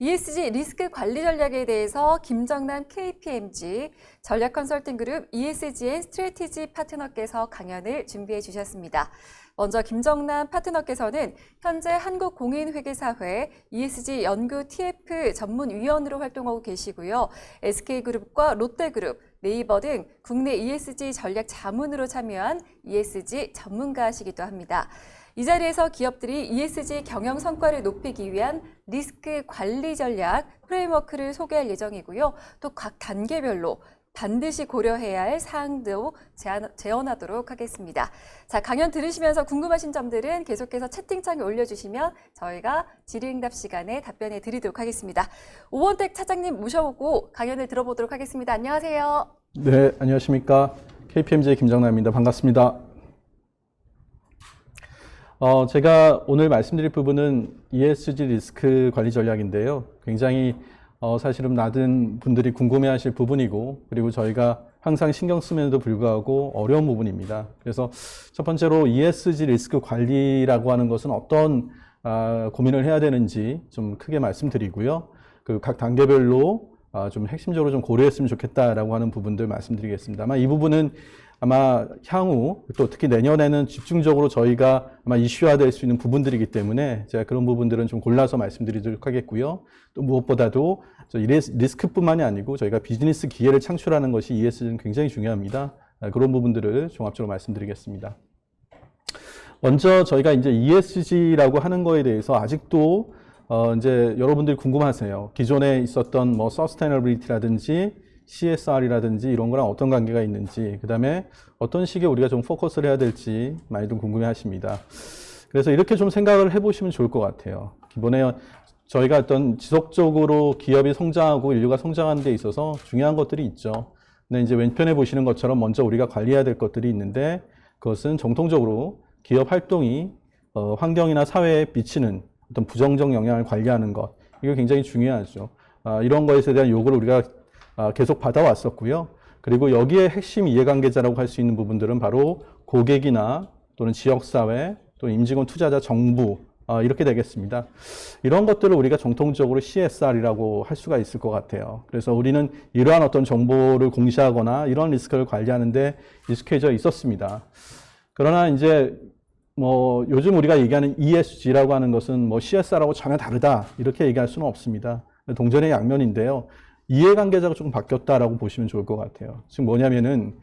ESG 리스크 관리 전략에 대해서 김정남 KPMG 전략 컨설팅 그룹 ESGN 스트래티지 파트너께서 강연을 준비해 주셨습니다. 먼저 김정남 파트너께서는 현재 한국공인회계사회 ESG 연구 TF 전문위원으로 활동하고 계시고요. SK그룹과 롯데그룹, 네이버 등 국내 ESG 전략 자문으로 참여한 ESG 전문가시기도 합니다. 이 자리에서 기업들이 ESG 경영 성과를 높이기 위한 리스크 관리 전략 프레임워크를 소개할 예정이고요. 또 각 단계별로 반드시 고려해야 할 사항도 제언하도록 하겠습니다. 자, 강연 들으시면서 궁금하신 점들은 계속해서 채팅창에 올려주시면 저희가 질의응답 시간에 답변해 드리도록 하겠습니다. 오원택 차장님 모셔보고 강연을 들어보도록 하겠습니다. 안녕하세요. 네, 안녕하십니까. KPMG 김정남입니다. 반갑습니다. 제가 오늘 말씀드릴 부분은 ESG 리스크 관리 전략인데요. 굉장히 사실은 많은 분들이 궁금해하실 부분이고, 그리고 저희가 항상 신경 쓰면서도 불구하고 어려운 부분입니다. 그래서 첫 번째로 ESG 리스크 관리라고 하는 것은 어떤 고민을 해야 되는지 좀 크게 말씀드리고요. 그 각 단계별로 좀 핵심적으로 좀 고려했으면 좋겠다라고 하는 부분들 말씀드리겠습니다. 아마 이 부분은 아마 향후 또 특히 내년에는 집중적으로 저희가 아마 이슈화될 수 있는 부분들이기 때문에 제가 그런 부분들은 좀 골라서 말씀드리도록 하겠고요. 또 무엇보다도 리스크뿐만이 아니고 저희가 비즈니스 기회를 창출하는 것이 ESG는 굉장히 중요합니다. 그런 부분들을 종합적으로 말씀드리겠습니다. 먼저 저희가 이제 ESG라고 하는 거에 대해서 아직도 이제 여러분들이 궁금하세요. 기존에 있었던 뭐 서스테이너빌리티라든지 CSR이라든지 이런 거랑 어떤 관계가 있는지, 그 다음에 어떤 식의 우리가 좀 포커스를 해야 될지 많이 좀 궁금해 하십니다. 그래서 이렇게 좀 생각을 해보시면 좋을 것 같아요. 기본에 저희가 어떤 지속적으로 기업이 성장하고 인류가 성장하는 데 있어서 중요한 것들이 있죠. 근데 이제 왼편에 보시는 것처럼 먼저 우리가 관리해야 될 것들이 있는데, 그것은 정통적으로 기업 활동이 환경이나 사회에 미치는 어떤 부정적 영향을 관리하는 것, 이거 굉장히 중요하죠. 이런 것에 대한 요구를 우리가 계속 받아왔었고요. 그리고 여기에 핵심 이해관계자라고 할 수 있는 부분들은 바로 고객이나 또는 지역사회, 또 임직원, 투자자, 정부, 이렇게 되겠습니다. 이런 것들을 우리가 정통적으로 CSR이라고 할 수가 있을 것 같아요. 그래서 우리는 이러한 어떤 정보를 공시하거나 이런 리스크를 관리하는데 익숙해져 있었습니다. 그러나 이제 뭐 요즘 우리가 얘기하는 ESG라고 하는 것은 뭐 CSR하고 전혀 다르다 이렇게 얘기할 수는 없습니다. 동전의 양면인데요. 이해관계자가 조금 바뀌었다라고 보시면 좋을 것 같아요. 지금 뭐냐면은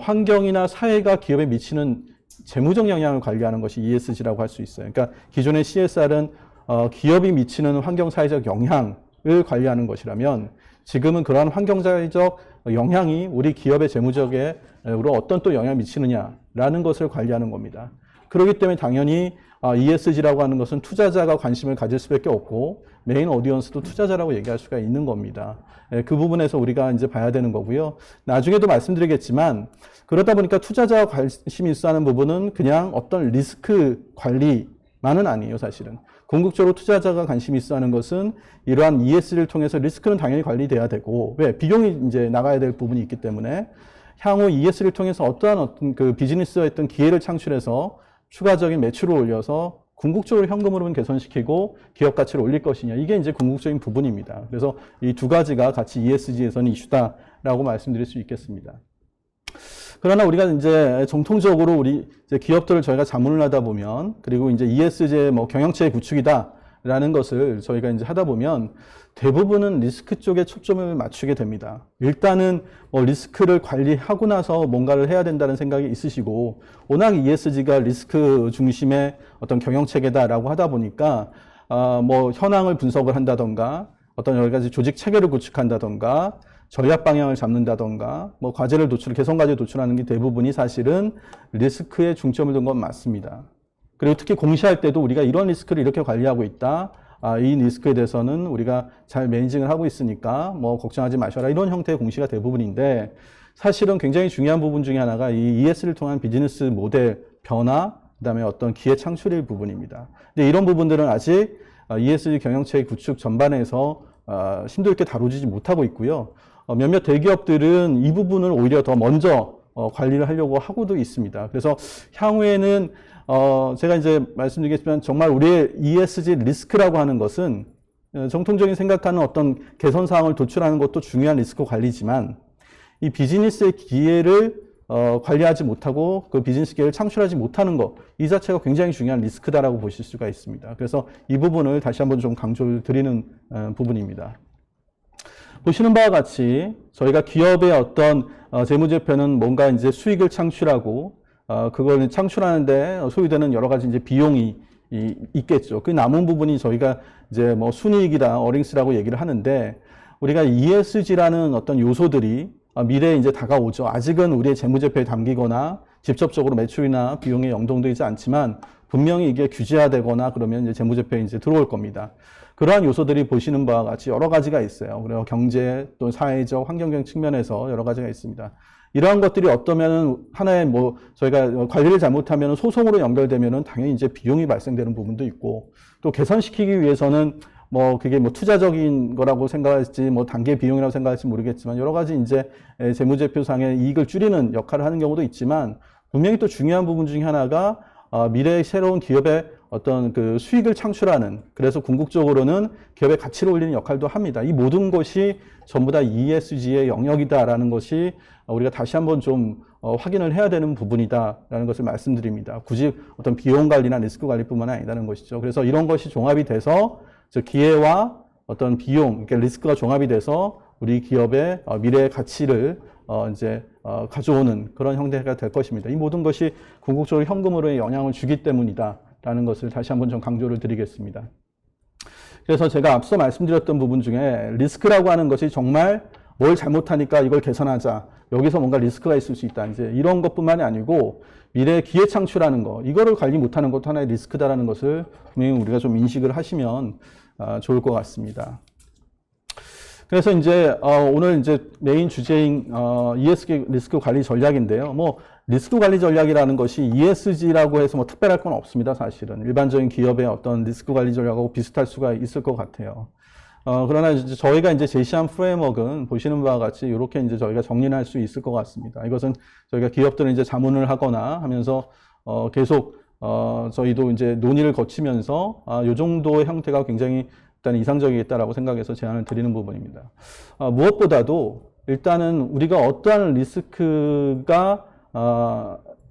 환경이나 사회가 기업에 미치는 재무적 영향을 관리하는 것이 ESG라고 할 수 있어요. 그러니까 기존의 CSR은 기업이 미치는 환경사회적 영향을 관리하는 것이라면, 지금은 그러한 환경사회적 영향이 우리 기업의 재무적에 어떤 또 영향을 미치느냐라는 것을 관리하는 겁니다. 그렇기 때문에 당연히 ESG라고 하는 것은 투자자가 관심을 가질 수밖에 없고, 메인 오디언스도 투자자라고 얘기할 수가 있는 겁니다. 그 부분에서 우리가 이제 봐야 되는 거고요. 나중에도 말씀드리겠지만, 그러다 보니까 투자자가 관심이 있어 하는 부분은 그냥 어떤 리스크 관리만은 아니에요, 사실은. 궁극적으로 투자자가 관심이 있어 하는 것은 이러한 ESG를 통해서 리스크는 당연히 관리돼야 되고, 왜? 비용이 이제 나가야 될 부분이 있기 때문에 향후 ESG를 통해서 어떤 그 비즈니스의 어떤 기회를 창출해서 추가적인 매출을 올려서 궁극적으로 현금 흐름을 개선시키고 기업 가치를 올릴 것이냐, 이게 이제 궁극적인 부분입니다. 그래서 이 두 가지가 같이 ESG에서는 이슈다라고 말씀드릴 수 있겠습니다. 그러나 우리가 이제 정통적으로 우리 이제 기업들을 저희가 자문을 하다 보면, 그리고 이제 ESG의 뭐 경영체의 구축이다라는 것을 저희가 이제 하다 보면 대부분은 리스크 쪽에 초점을 맞추게 됩니다. 일단은 뭐 리스크를 관리하고 나서 뭔가를 해야 된다는 생각이 있으시고, 워낙 ESG가 리스크 중심의 어떤 경영체계다라고 하다 보니까 뭐 현황을 분석을 한다던가, 어떤 여러 가지 조직 체계를 구축한다던가, 전략 방향을 잡는다던가, 뭐 과제를 개선 과제 도출하는 게 대부분이 사실은 리스크에 중점을 둔 건 맞습니다. 그리고 특히 공시할 때도 우리가 이런 리스크를 이렇게 관리하고 있다, 이 리스크에 대해서는 우리가 잘 매니징을 하고 있으니까 뭐 걱정하지 마셔라, 이런 형태의 공시가 대부분인데, 사실은 굉장히 중요한 부분 중에 하나가 이 ES를 통한 비즈니스 모델 변화, 그다음에 어떤 기회 창출의 부분입니다. 근데 이런 부분들은 아직 ESG 경영체의 구축 전반에서 심도 있게 다루지 못하고 있고요. 몇몇 대기업들은 이 부분을 오히려 더 먼저 관리를 하려고 하고도 있습니다. 그래서 향후에는 제가 이제 말씀드리겠지만, 정말 우리의 ESG 리스크라고 하는 것은 정통적인 생각하는 어떤 개선 사항을 도출하는 것도 중요한 리스크 관리지만 이 비즈니스의 기회를 관리하지 못하고 그 비즈니스 기회를 창출하지 못하는 것, 이 자체가 굉장히 중요한 리스크다라고 보실 수가 있습니다. 그래서 이 부분을 다시 한번 좀 강조를 드리는 부분입니다. 보시는 바와 같이 저희가 기업의 어떤 재무제표는 뭔가 이제 수익을 창출하고 그걸 창출하는데 소요되는 여러 가지 이제 비용이 있겠죠. 그 남은 부분이 저희가 이제 뭐 순이익이다, 어링스라고 얘기를 하는데 우리가 ESG라는 어떤 요소들이 미래에 이제 다가오죠. 아직은 우리의 재무제표에 담기거나 직접적으로 매출이나 비용에 연동되지 않지만 분명히 이게 규제화되거나 그러면 이제 재무제표에 이제 들어올 겁니다. 그러한 요소들이 보시는 바와 같이 여러 가지가 있어요. 그리고 경제 또 사회적 환경적 측면에서 여러 가지가 있습니다. 이러한 것들이 어떠면은 하나의 뭐 저희가 관리를 잘못하면 소송으로 연결되면은 당연히 이제 비용이 발생되는 부분도 있고 또 개선시키기 위해서는 뭐 그게 뭐 투자적인 거라고 생각할지 뭐 단계 비용이라고 생각할지 모르겠지만 여러 가지 이제 재무제표상의 이익을 줄이는 역할을 하는 경우도 있지만 분명히 또 중요한 부분 중에 하나가 미래의 새로운 기업의 어떤 그 수익을 창출하는, 그래서 궁극적으로는 기업의 가치를 올리는 역할도 합니다. 이 모든 것이 전부 다 ESG의 영역이다라는 것이 우리가 다시 한번 좀 확인을 해야 되는 부분이다라는 것을 말씀드립니다. 굳이 어떤 비용 관리나 리스크 관리뿐만 아니라는 것이죠. 그래서 이런 것이 종합이 돼서 즉 기회와 어떤 비용, 그러니까 리스크가 종합이 돼서 우리 기업의 미래의 가치를 가져오는 그런 형태가 될 것입니다. 이 모든 것이 궁극적으로 현금으로의 영향을 주기 때문이다라는 것을 다시 한번 좀 강조를 드리겠습니다. 그래서 제가 앞서 말씀드렸던 부분 중에 리스크라고 하는 것이 정말 뭘 잘못하니까 이걸 개선하자, 여기서 뭔가 리스크가 있을 수 있다, 이제 이런 것뿐만이 아니고 미래의 기회 창출하는 거, 이거를 관리 못하는 것도 하나의 리스크다라는 것을 분명히 우리가 좀 인식을 하시면 좋을 것 같습니다. 그래서 이제 오늘 이제 메인 주제인 ESG 리스크 관리 전략인데요. 뭐 리스크 관리 전략이라는 것이 ESG라고 해서 뭐 특별할 건 없습니다. 사실은 일반적인 기업의 어떤 리스크 관리 전략하고 비슷할 수가 있을 것 같아요. 그러나 이제 저희가 이제 제시한 프레임워크는 보시는 바와 같이 이렇게 이제 저희가 정리할 수 있을 것 같습니다. 이것은 저희가 기업들은 이제 자문을 하거나 하면서 계속 저희도 이제 논의를 거치면서 이 정도의 형태가 굉장히 일단 이상적이겠다라고 생각해서 제안을 드리는 부분입니다. 무엇보다도 일단은 우리가 어떠한 리스크가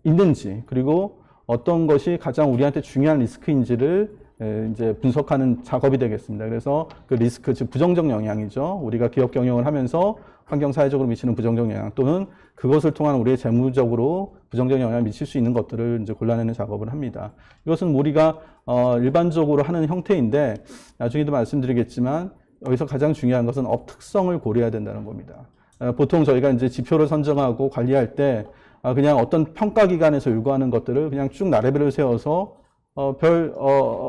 있는지, 그리고 어떤 것이 가장 우리한테 중요한 리스크인지를 이제 분석하는 작업이 되겠습니다. 그래서 그 리스크, 즉 부정적 영향이죠. 우리가 기업 경영을 하면서 환경 사회적으로 미치는 부정적 영향, 또는 그것을 통한 우리의 재무적으로 부정적 영향을 미칠 수 있는 것들을 이제 골라내는 작업을 합니다. 이것은 우리가 일반적으로 하는 형태인데 나중에도 말씀드리겠지만 여기서 가장 중요한 것은 업 특성을 고려해야 된다는 겁니다. 보통 저희가 이제 지표를 선정하고 관리할 때 그냥 어떤 평가 기관에서 요구하는 것들을 그냥 쭉 나래별을 세워서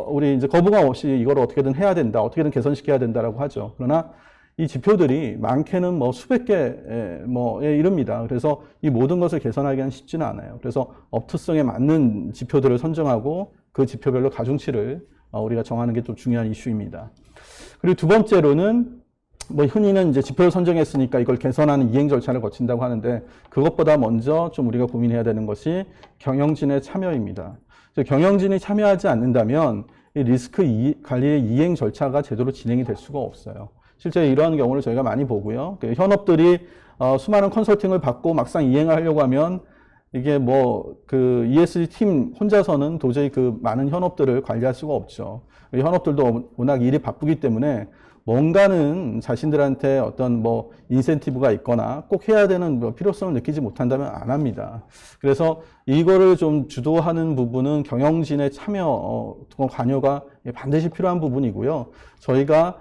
우리 이제 거부감 없이 이걸 어떻게든 해야 된다, 어떻게든 개선시켜야 된다라고 하죠. 그러나 이 지표들이 많게는 뭐 수백 개 뭐에 이릅니다. 그래서 이 모든 것을 개선하기는 쉽지는 않아요. 그래서 업투성에 맞는 지표들을 선정하고 그 지표별로 가중치를 우리가 정하는 게 좀 중요한 이슈입니다. 그리고 두 번째로는 뭐 흔히는 이제 지표를 선정했으니까 이걸 개선하는 이행 절차를 거친다고 하는데 그것보다 먼저 좀 우리가 고민해야 되는 것이 경영진의 참여입니다. 경영진이 참여하지 않는다면 이 리스크 관리의 이행 절차가 제대로 진행이 될 수가 없어요. 실제 이러한 경우를 저희가 많이 보고요. 현업들이 수많은 컨설팅을 받고 막상 이행을 하려고 하면 이게 뭐 그 ESG 팀 혼자서는 도저히 그 많은 현업들을 관리할 수가 없죠. 현업들도 워낙 일이 바쁘기 때문에 뭔가는 자신들한테 어떤 뭐 인센티브가 있거나 꼭 해야 되는 뭐 필요성을 느끼지 못한다면 안 합니다. 그래서 이거를 좀 주도하는 부분은 경영진의 참여, 관여가 반드시 필요한 부분이고요. 저희가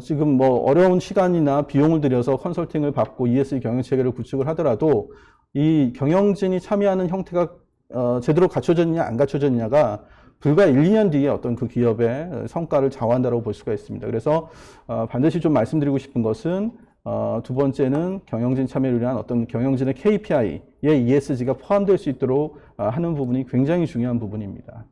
지금 뭐 어려운 시간이나 비용을 들여서 컨설팅을 받고 ESG 경영 체계를 구축을 하더라도 이 경영진이 참여하는 형태가 제대로 갖춰졌느냐 안 갖춰졌느냐가 불과 1, 2년 뒤에 어떤 그 기업의 성과를 좌우한다고 볼 수가 있습니다. 그래서 반드시 좀 말씀드리고 싶은 것은 두 번째는 경영진 참여를 위한 어떤 경영진의 KPI에 ESG가 포함될 수 있도록 하는 부분이 굉장히 중요한 부분입니다.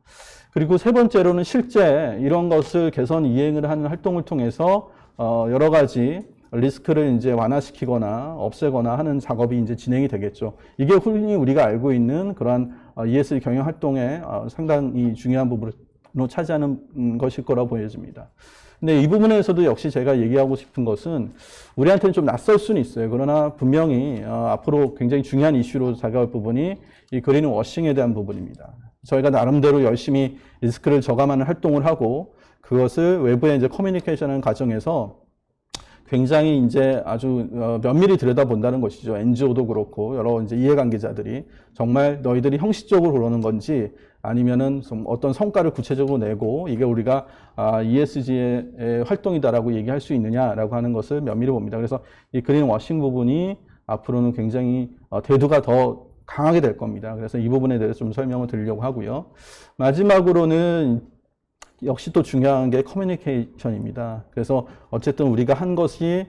그리고 세 번째로는 실제 이런 것을 개선 이행을 하는 활동을 통해서 여러 가지 리스크를 이제 완화시키거나 없애거나 하는 작업이 이제 진행이 되겠죠. 이게 흔히 우리가 알고 있는 그러한 ESG 경영 활동의 상당히 중요한 부분을 차지하는 것일 거라고 보여집니다. 근데 이 부분에서도 역시 제가 얘기하고 싶은 것은 우리한테는 좀 낯설 수는 있어요. 그러나 분명히 앞으로 굉장히 중요한 이슈로 다가올 부분이 이 그린 워싱에 대한 부분입니다. 저희가 나름대로 열심히 리스크를 저감하는 활동을 하고 그것을 외부에 이제 커뮤니케이션하는 과정에서 굉장히 이제 아주 면밀히 들여다본다는 것이죠. NGO도 그렇고 여러 이제 이해관계자들이 정말 너희들이 형식적으로 그러는 건지 아니면은 좀 어떤 성과를 구체적으로 내고 이게 우리가 ESG의 활동이다라고 얘기할 수 있느냐라고 하는 것을 면밀히 봅니다. 그래서 이 그린 워싱 부분이 앞으로는 굉장히 대두가 더 강하게 될 겁니다. 그래서 이 부분에 대해서 좀 설명을 드리려고 하고요. 마지막으로는 역시 또 중요한 게 커뮤니케이션입니다. 그래서 어쨌든 우리가 한 것이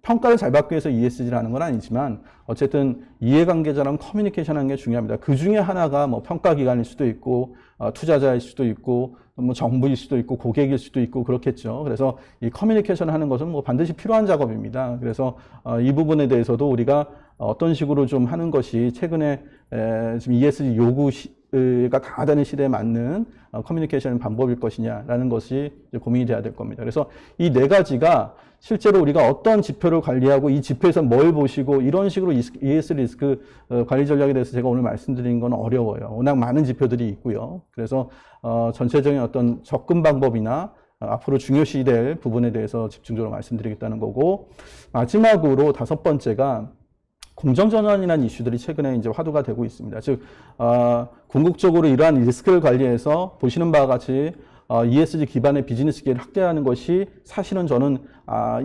평가를 잘 받기 위해서 ESG를 하는 건 아니지만 어쨌든 이해관계자랑 커뮤니케이션 하는 게 중요합니다. 그 중에 하나가 평가기관일 수도 있고 투자자일 수도 있고 정부일 수도 있고 고객일 수도 있고 그렇겠죠. 그래서 이 커뮤니케이션 하는 것은 반드시 필요한 작업입니다. 그래서 이 부분에 대해서도 우리가 어떤 식으로 좀 하는 것이 최근에 지금 ESG 요구가 강하다는 시대에 맞는 커뮤니케이션 방법일 것이냐라는 것이 이제 고민이 돼야 될 겁니다. 그래서 이 네 가지가 실제로 우리가 어떤 지표를 관리하고 이 지표에서 뭘 보시고 이런 식으로 ESG 리스크 관리 전략에 대해서 제가 오늘 말씀드리는 건 어려워요. 워낙 많은 지표들이 있고요. 그래서 전체적인 어떤 접근 방법이나 앞으로 중요시될 부분에 대해서 집중적으로 말씀드리겠다는 거고, 마지막으로 5번째가 공정전환이라는 이슈들이 최근에 이제 화두가 되고 있습니다. 즉, 궁극적으로 이러한 리스크를 관리해서 보시는 바와 같이 ESG 기반의 비즈니스 기회를 확대하는 것이 사실은 저는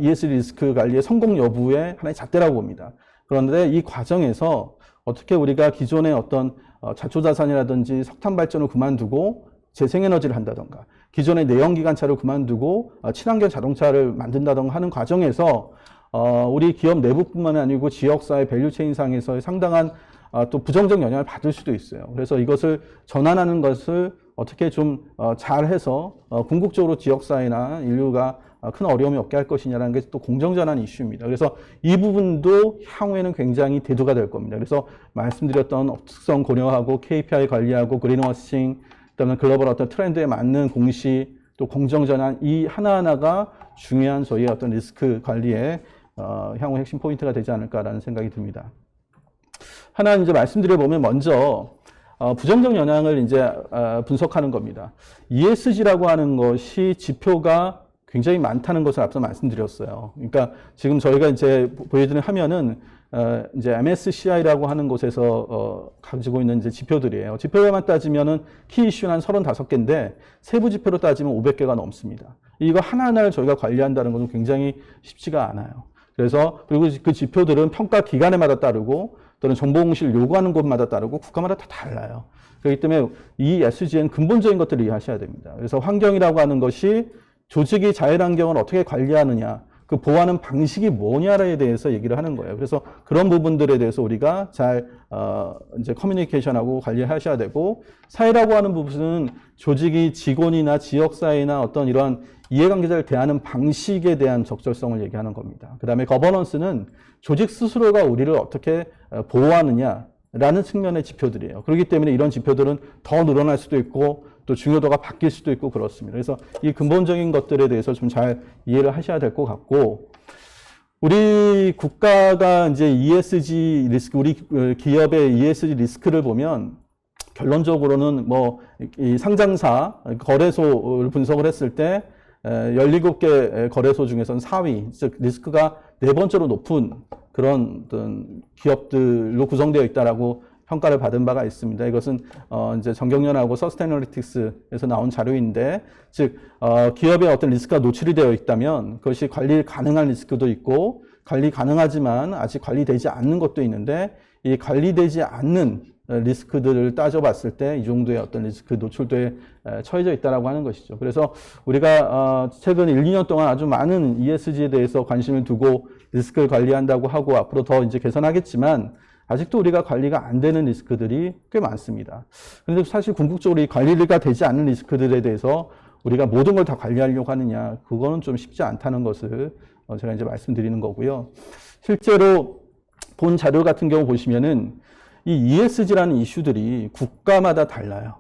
ESG 리스크 관리의 성공 여부의 하나의 잣대라고 봅니다. 그런데 이 과정에서 어떻게 우리가 기존의 어떤 자초자산이라든지 석탄 발전을 그만두고 재생에너지를 한다던가 기존의 내연기관차를 그만두고 친환경 자동차를 만든다던가 하는 과정에서 우리 기업 내부뿐만 아니고 지역사회 밸류체인상에서의 상당한 또 부정적 영향을 받을 수도 있어요. 그래서 이것을 전환하는 것을 어떻게 좀 잘해서 궁극적으로 지역사회나 인류가 큰 어려움이 없게 할 것이냐라는 게 또 공정전환 이슈입니다. 그래서 이 부분도 향후에는 굉장히 대두가 될 겁니다. 그래서 말씀드렸던 업특성 고려하고 KPI 관리하고 그린워싱, 그다음에 글로벌 어떤 트렌드에 맞는 공시, 또 공정전환 이 하나하나가 중요한 저희의 어떤 리스크 관리의 향후 핵심 포인트가 되지 않을까라는 생각이 듭니다. 하나 이제 말씀드려 보면 먼저 부정적 영향을 이제 분석하는 겁니다. ESG라고 하는 것이 지표가 굉장히 많다는 것을 앞서 말씀드렸어요. 그러니까 지금 저희가 이제 보여드리는 화면은 이제 MSCI라고 하는 곳에서 가지고 있는 이제 지표들이에요. 지표만 따지면은 키 이슈는 한 35개인데 세부 지표로 따지면 500개가 넘습니다. 이거 하나하나를 저희가 관리한다는 것은 굉장히 쉽지가 않아요. 그래서 그리고 그 지표들은 평가 기관에마다 따르고 또는 정보 공시를 요구하는 곳마다 따르고 국가마다 다 달라요. 그렇기 때문에 이 ESG엔 근본적인 것들을 이해하셔야 됩니다. 그래서 환경이라고 하는 것이 조직이 자율환경을 어떻게 관리하느냐, 그 보호하는 방식이 뭐냐에 대해서 얘기를 하는 거예요. 그래서 그런 부분들에 대해서 우리가 잘 이제 커뮤니케이션하고 관리하셔야 되고, 사회라고 하는 부분은 조직이 직원이나 지역사회나 어떤 이러한 이해관계자를 대하는 방식에 대한 적절성을 얘기하는 겁니다. 그 다음에 거버넌스는 조직 스스로가 우리를 어떻게 보호하느냐라는 측면의 지표들이에요. 그렇기 때문에 이런 지표들은 더 늘어날 수도 있고 또 중요도가 바뀔 수도 있고 그렇습니다. 그래서 이 근본적인 것들에 대해서 좀 잘 이해를 하셔야 될 것 같고, 우리 국가가 이제 ESG 리스크, 우리 기업의 ESG 리스크를 보면 결론적으로는 이 상장사, 거래소를 분석을 했을 때 17개 거래소 중에서는 4위, 즉 리스크가 4번째로 높은 그런 어떤 기업들로 구성되어 있다라고 평가를 받은 바가 있습니다. 이것은 이제 정경련하고 서스테이너리틱스에서 나온 자료인데, 즉 기업의 어떤 리스크가 노출이 되어 있다면 그것이 관리 가능한 리스크도 있고 관리 가능하지만 아직 관리되지 않는 것도 있는데, 이 관리되지 않는 리스크들을 따져봤을 때 이 정도의 어떤 리스크 노출도에 처해져 있다라고 하는 것이죠. 그래서 우리가 최근 1, 2년 동안 아주 많은 ESG에 대해서 관심을 두고 리스크를 관리한다고 하고 앞으로 더 이제 개선하겠지만 아직도 우리가 관리가 안 되는 리스크들이 꽤 많습니다. 그런데 사실 궁극적으로 이 관리가 되지 않는 리스크들에 대해서 우리가 모든 걸 다 관리하려고 하느냐, 그거는 좀 쉽지 않다는 것을 제가 이제 말씀드리는 거고요. 실제로 본 자료 같은 경우 보시면은 이 ESG라는 이슈들이 국가마다 달라요.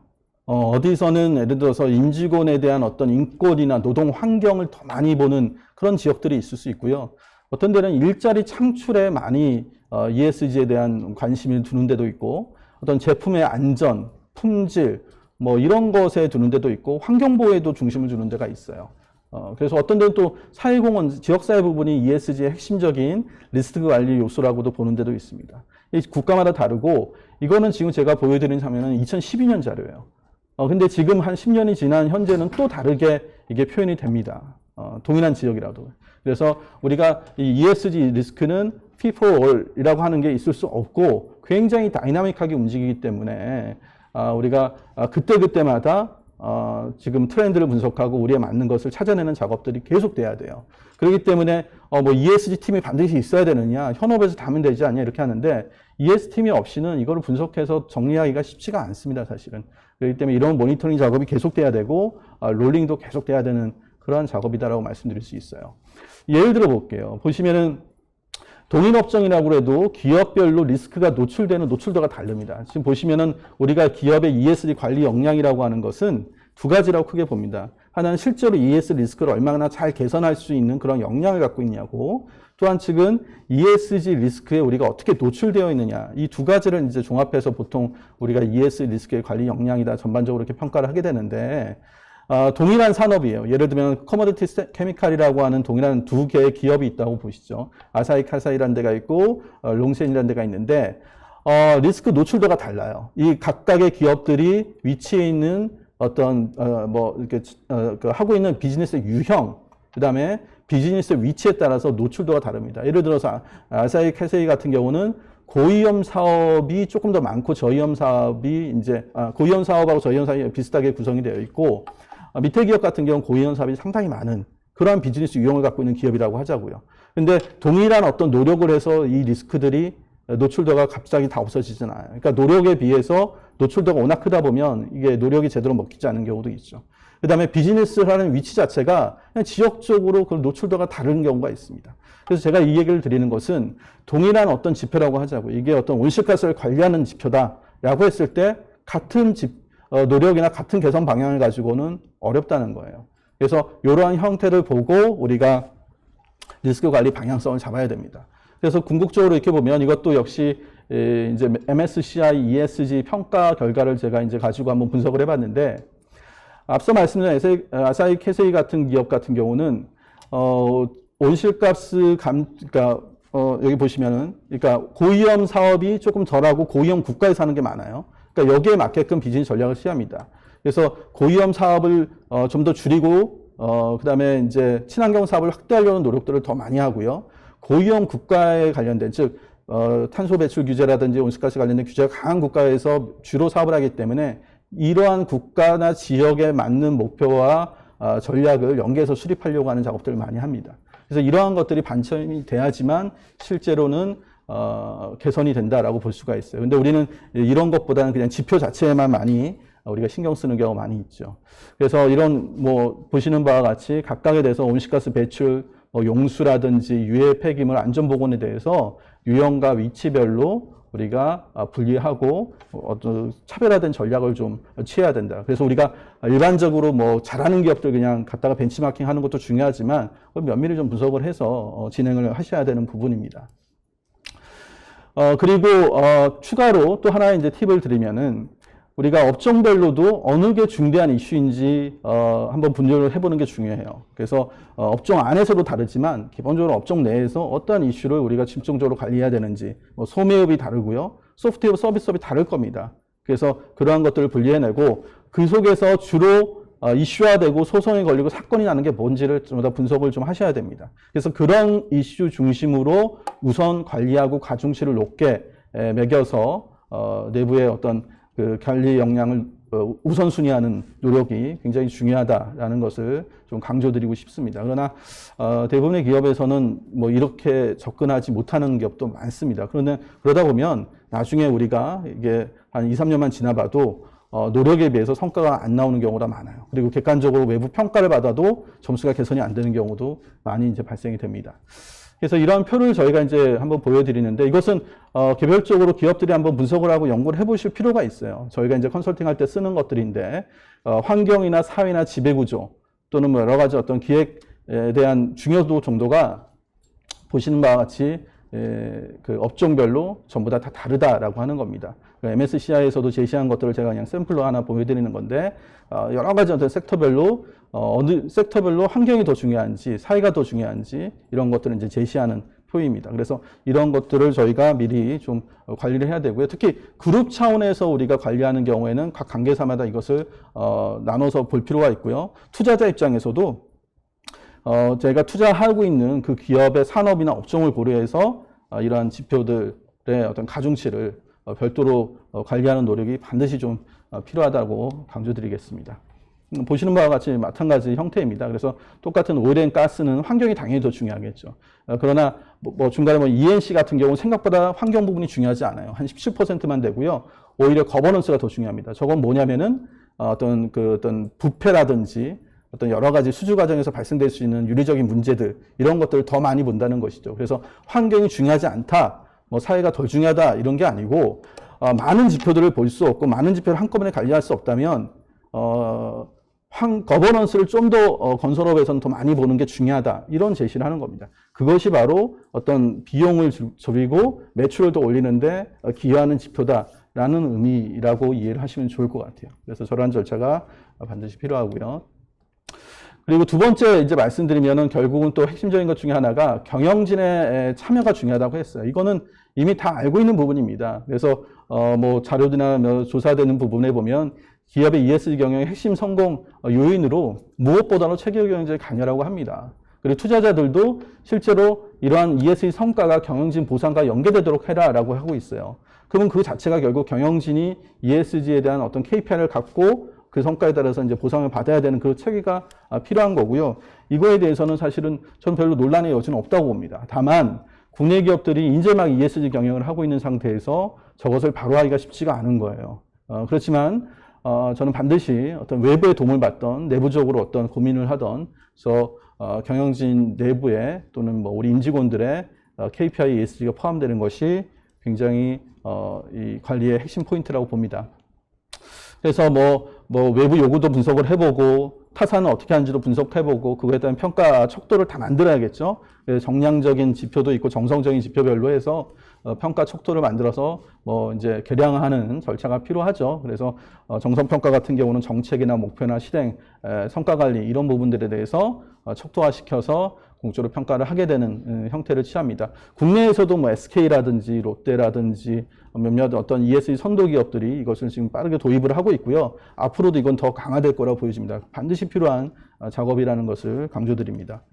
어디서는 예를 들어서 임직원에 대한 어떤 인권이나 노동 환경을 더 많이 보는 그런 지역들이 있을 수 있고요. 어떤 데는 일자리 창출에 많이 ESG에 대한 관심을 두는 데도 있고, 어떤 제품의 안전, 품질, 뭐 이런 것에 두는 데도 있고, 환경보호에도 중심을 주는 데가 있어요. 그래서 어떤 데는 또 사회공헌, 지역사회 부분이 ESG의 핵심적인 리스크 관리 요소라고도 보는 데도 있습니다. 이 국가마다 다르고, 이거는 지금 제가 보여드린 장면은 2012년 자료예요. 근데 지금 한 10년이 지난 현재는 또 다르게 이게 표현이 됩니다. 동일한 지역이라도. 그래서 우리가 이 ESG 리스크는 fit for all이라고 하는 게 있을 수 없고 굉장히 다이나믹하게 움직이기 때문에 우리가 그때그때마다 지금 트렌드를 분석하고 우리에 맞는 것을 찾아내는 작업들이 계속 돼야 돼요. 그렇기 때문에 뭐 ESG 팀이 반드시 있어야 되느냐, 현업에서 다 하면 되지 않냐 이렇게 하는데 ESG 팀이 없이는 이거를 분석해서 정리하기가 쉽지가 않습니다, 사실은. 그렇기 때문에 이런 모니터링 작업이 계속돼야 되고 롤링도 계속돼야 되는 그러한 작업이다라고 말씀드릴 수 있어요. 예를 들어 볼게요. 보시면은 동인업종이라고 해도 기업별로 리스크가 노출도가 다릅니다. 지금 보시면은 우리가 기업의 ESG 관리 역량이라고 하는 것은 두 가지라고 크게 봅니다. 하나는 실제로 ESG 리스크를 얼마나 잘 개선할 수 있는 그런 역량을 갖고 있냐고, 또 한 측은 ESG 리스크에 우리가 어떻게 노출되어 있느냐, 이 두 가지를 이제 종합해서 보통 우리가 ESG 리스크의 관리 역량이다 전반적으로 이렇게 평가를 하게 되는데, 동일한 산업이에요. 예를 들면 커머디티 케미칼이라고 하는 동일한 두 개의 기업이 있다고 보시죠. 아사히 카사이라는 데가 있고 롱센이라는 데가 있는데 리스크 노출도가 달라요. 이 각각의 기업들이 위치해 있는 어떤 뭐 이렇게 하고 있는 비즈니스 유형, 그다음에 비즈니스 위치에 따라서 노출도가 다릅니다. 예를 들어서 아사히 카사이 같은 경우는 고위험 사업이 조금 더 많고 저위험 사업이 이제 고위험 사업하고 저위험 사업이 비슷하게 구성이 되어 있고, 밑에 기업 같은 경우는 고위험 사업이 상당히 많은 그러한 비즈니스 유형을 갖고 있는 기업이라고 하자고요. 근데 동일한 어떤 노력을 해서 이 리스크들이 노출도가 갑자기 다 없어지진 않아요. 그러니까 노력에 비해서 노출도가 워낙 크다 보면 이게 노력이 제대로 먹히지 않는 경우도 있죠. 그 다음에 비즈니스를 하는 위치 자체가 그냥 지역적으로 그 노출도가 다른 경우가 있습니다. 그래서 제가 이 얘기를 드리는 것은 동일한 어떤 지표라고 하자고, 이게 어떤 온실가스를 관리하는 지표다라고 했을 때 같은 노력이나 같은 개선 방향을 가지고는 어렵다는 거예요. 그래서 이러한 형태를 보고 우리가 리스크 관리 방향성을 잡아야 됩니다. 그래서 궁극적으로 이렇게 보면 이것도 역시 이제 MSCI ESG 평가 결과를 제가 이제 가지고 한번 분석을 해봤는데, 앞서 말씀드린 아사히 캐세이 같은 기업 같은 경우는 온실가스 그러니까 여기 보시면은, 그러니까 고위험 사업이 조금 덜하고 고위험 국가에 사는 게 많아요. 그러니까 여기에 맞게끔 비즈니스 전략을 취합니다. 그래서 고위험 사업을 좀 더 줄이고 그다음에 이제 친환경 사업을 확대하려는 노력들을 더 많이 하고요. 고위험 국가에 관련된, 즉 탄소 배출 규제라든지 온실가스 관련된 규제가 강한 국가에서 주로 사업을 하기 때문에 이러한 국가나 지역에 맞는 목표와 전략을 연계해서 수립하려고 하는 작업들을 많이 합니다. 그래서 이러한 것들이 반영이 돼야지만 실제로는 개선이 된다라고 볼 수가 있어요. 근데 우리는 이런 것보다는 그냥 지표 자체에만 많이 우리가 신경 쓰는 경우가 많이 있죠. 그래서 이런 뭐 보시는 바와 같이 각각에 대해서 온실가스 배출, 용수라든지 유해 폐기물 안전보건에 대해서 유형과 위치별로 우리가 분리하고 어떤 차별화된 전략을 좀 취해야 된다. 그래서 우리가 일반적으로 뭐 잘하는 기업들 그냥 갖다가 벤치마킹 하는 것도 중요하지만 면밀히 좀 분석을 해서 진행을 하셔야 되는 부분입니다. 그리고 추가로 또 하나의 이제 팁을 드리면은, 우리가 업종별로도 어느 게 중대한 이슈인지 한번 분석을 해보는 게 중요해요. 그래서 업종 안에서도 다르지만 기본적으로 업종 내에서 어떠한 이슈를 우리가 집중적으로 관리해야 되는지, 뭐 소매업이 다르고요, 소프트웨어 서비스업이 다를 겁니다. 그래서 그러한 것들을 분리해내고 그 속에서 주로 이슈화되고 소송이 걸리고 사건이 나는 게 뭔지를 좀 더 분석을 좀 하셔야 됩니다. 그래서 그런 이슈 중심으로 우선 관리하고 가중치를 높게 매겨서 내부의 어떤 그 관리 역량을 우선순위하는 노력이 굉장히 중요하다라는 것을 좀 강조드리고 싶습니다. 그러나 대부분의 기업에서는 뭐 이렇게 접근하지 못하는 기업도 많습니다. 그러다 보면 나중에 우리가 이게 한 2, 3년만 지나봐도 노력에 비해서 성과가 안 나오는 경우가 많아요. 그리고 객관적으로 외부 평가를 받아도 점수가 개선이 안 되는 경우도 많이 이제 발생이 됩니다. 그래서 이러한 표를 저희가 이제 한번 보여드리는데 이것은 개별적으로 기업들이 한번 분석을 하고 연구를 해보실 필요가 있어요. 저희가 이제 컨설팅할 때 쓰는 것들인데 환경이나 사회나 지배구조 또는 뭐 여러 가지 어떤 기획에 대한 중요도 정도가 보시는 바와 같이 그 업종별로 전부 다 다르다라고 하는 겁니다. MSCI에서도 제시한 것들을 제가 그냥 샘플로 하나 보여드리는 건데 여러 가지 어떤 섹터별로 어느 섹터별로 환경이 더 중요한지 사회가 더 중요한지 이런 것들을 이제 제시하는 표입니다. 그래서 이런 것들을 저희가 미리 좀 관리를 해야 되고요. 특히 그룹 차원에서 우리가 관리하는 경우에는 각 관계사마다 이것을 나눠서 볼 필요가 있고요. 투자자 입장에서도 제가 투자하고 있는 그 기업의 산업이나 업종을 고려해서 이러한 지표들의 어떤 가중치를 별도로 관리하는 노력이 반드시 좀 필요하다고 강조드리겠습니다. 보시는 바와 같이 마찬가지 형태입니다. 그래서 똑같은 오일앤가스는 환경이 당연히 더 중요하겠죠. 그러나 뭐 중간에 뭐 ENC 같은 경우는 생각보다 환경 부분이 중요하지 않아요. 한 17%만 되고요. 오히려 거버넌스가 더 중요합니다. 저건 뭐냐면은 어떤 부패라든지 어떤 여러 가지 수주 과정에서 발생될 수 있는 윤리적인 문제들 이런 것들을 더 많이 본다는 것이죠. 그래서 환경이 중요하지 않다, 뭐 사회가 덜 중요하다 이런 게 아니고 많은 지표들을 볼 수 없고 많은 지표를 한꺼번에 관리할 수 없다면 거버넌스를 좀 더 건설업에서는 더 많이 보는 게 중요하다 이런 제시를 하는 겁니다. 그것이 바로 어떤 비용을 줄이고 매출을 더 올리는데 기여하는 지표다라는 의미라고 이해를 하시면 좋을 것 같아요. 그래서 저러한 절차가 반드시 필요하고요. 그리고 두 번째 이제 말씀드리면은 결국은 또 핵심적인 것 중에 하나가 경영진의 참여가 중요하다고 했어요. 이거는 이미 다 알고 있는 부분입니다. 그래서 뭐 자료들이나 조사되는 부분에 보면 기업의 ESG 경영의 핵심 성공 요인으로 무엇보다도 체계 경영진의 관여라고 합니다. 그리고 투자자들도 실제로 이러한 ESG 성과가 경영진 보상과 연계되도록 해라라고 하고 있어요. 그러면 그 자체가 결국 경영진이 ESG에 대한 어떤 KPI를 갖고 그 성과에 따라서 이제 보상을 받아야 되는 그 체계가 필요한 거고요. 이거에 대해서는 사실은 저는 별로 논란의 여지는 없다고 봅니다. 다만 국내 기업들이 이제 막 ESG 경영을 하고 있는 상태에서 저것을 바로 하기가 쉽지가 않은 거예요. 그렇지만 저는 반드시 어떤 외부의 도움을 받던 내부적으로 어떤 고민을 하던 그래서 경영진 내부에 또는 뭐 우리 임직원들의 KPI ESG가 포함되는 것이 굉장히 이 관리의 핵심 포인트라고 봅니다. 그래서 뭐 외부 요구도 분석을 해보고 타산은 어떻게 하는지도 분석해보고 그거에 대한 평가 척도를 다 만들어야겠죠. 그래서 정량적인 지표도 있고 정성적인 지표별로 해서 평가 척도를 만들어서 뭐 이제 계량하는 절차가 필요하죠. 그래서 정성평가 같은 경우는 정책이나 목표나 실행, 성과 관리 이런 부분들에 대해서 척도화시켜서 공적으로 평가를 하게 되는 형태를 취합니다. 국내에서도 뭐 SK라든지 롯데라든지 몇몇 어떤 ESG 선도 기업들이 이것을 지금 빠르게 도입을 하고 있고요. 앞으로도 이건 더 강화될 거라고 보여집니다. 반드시 필요한 작업이라는 것을 강조드립니다.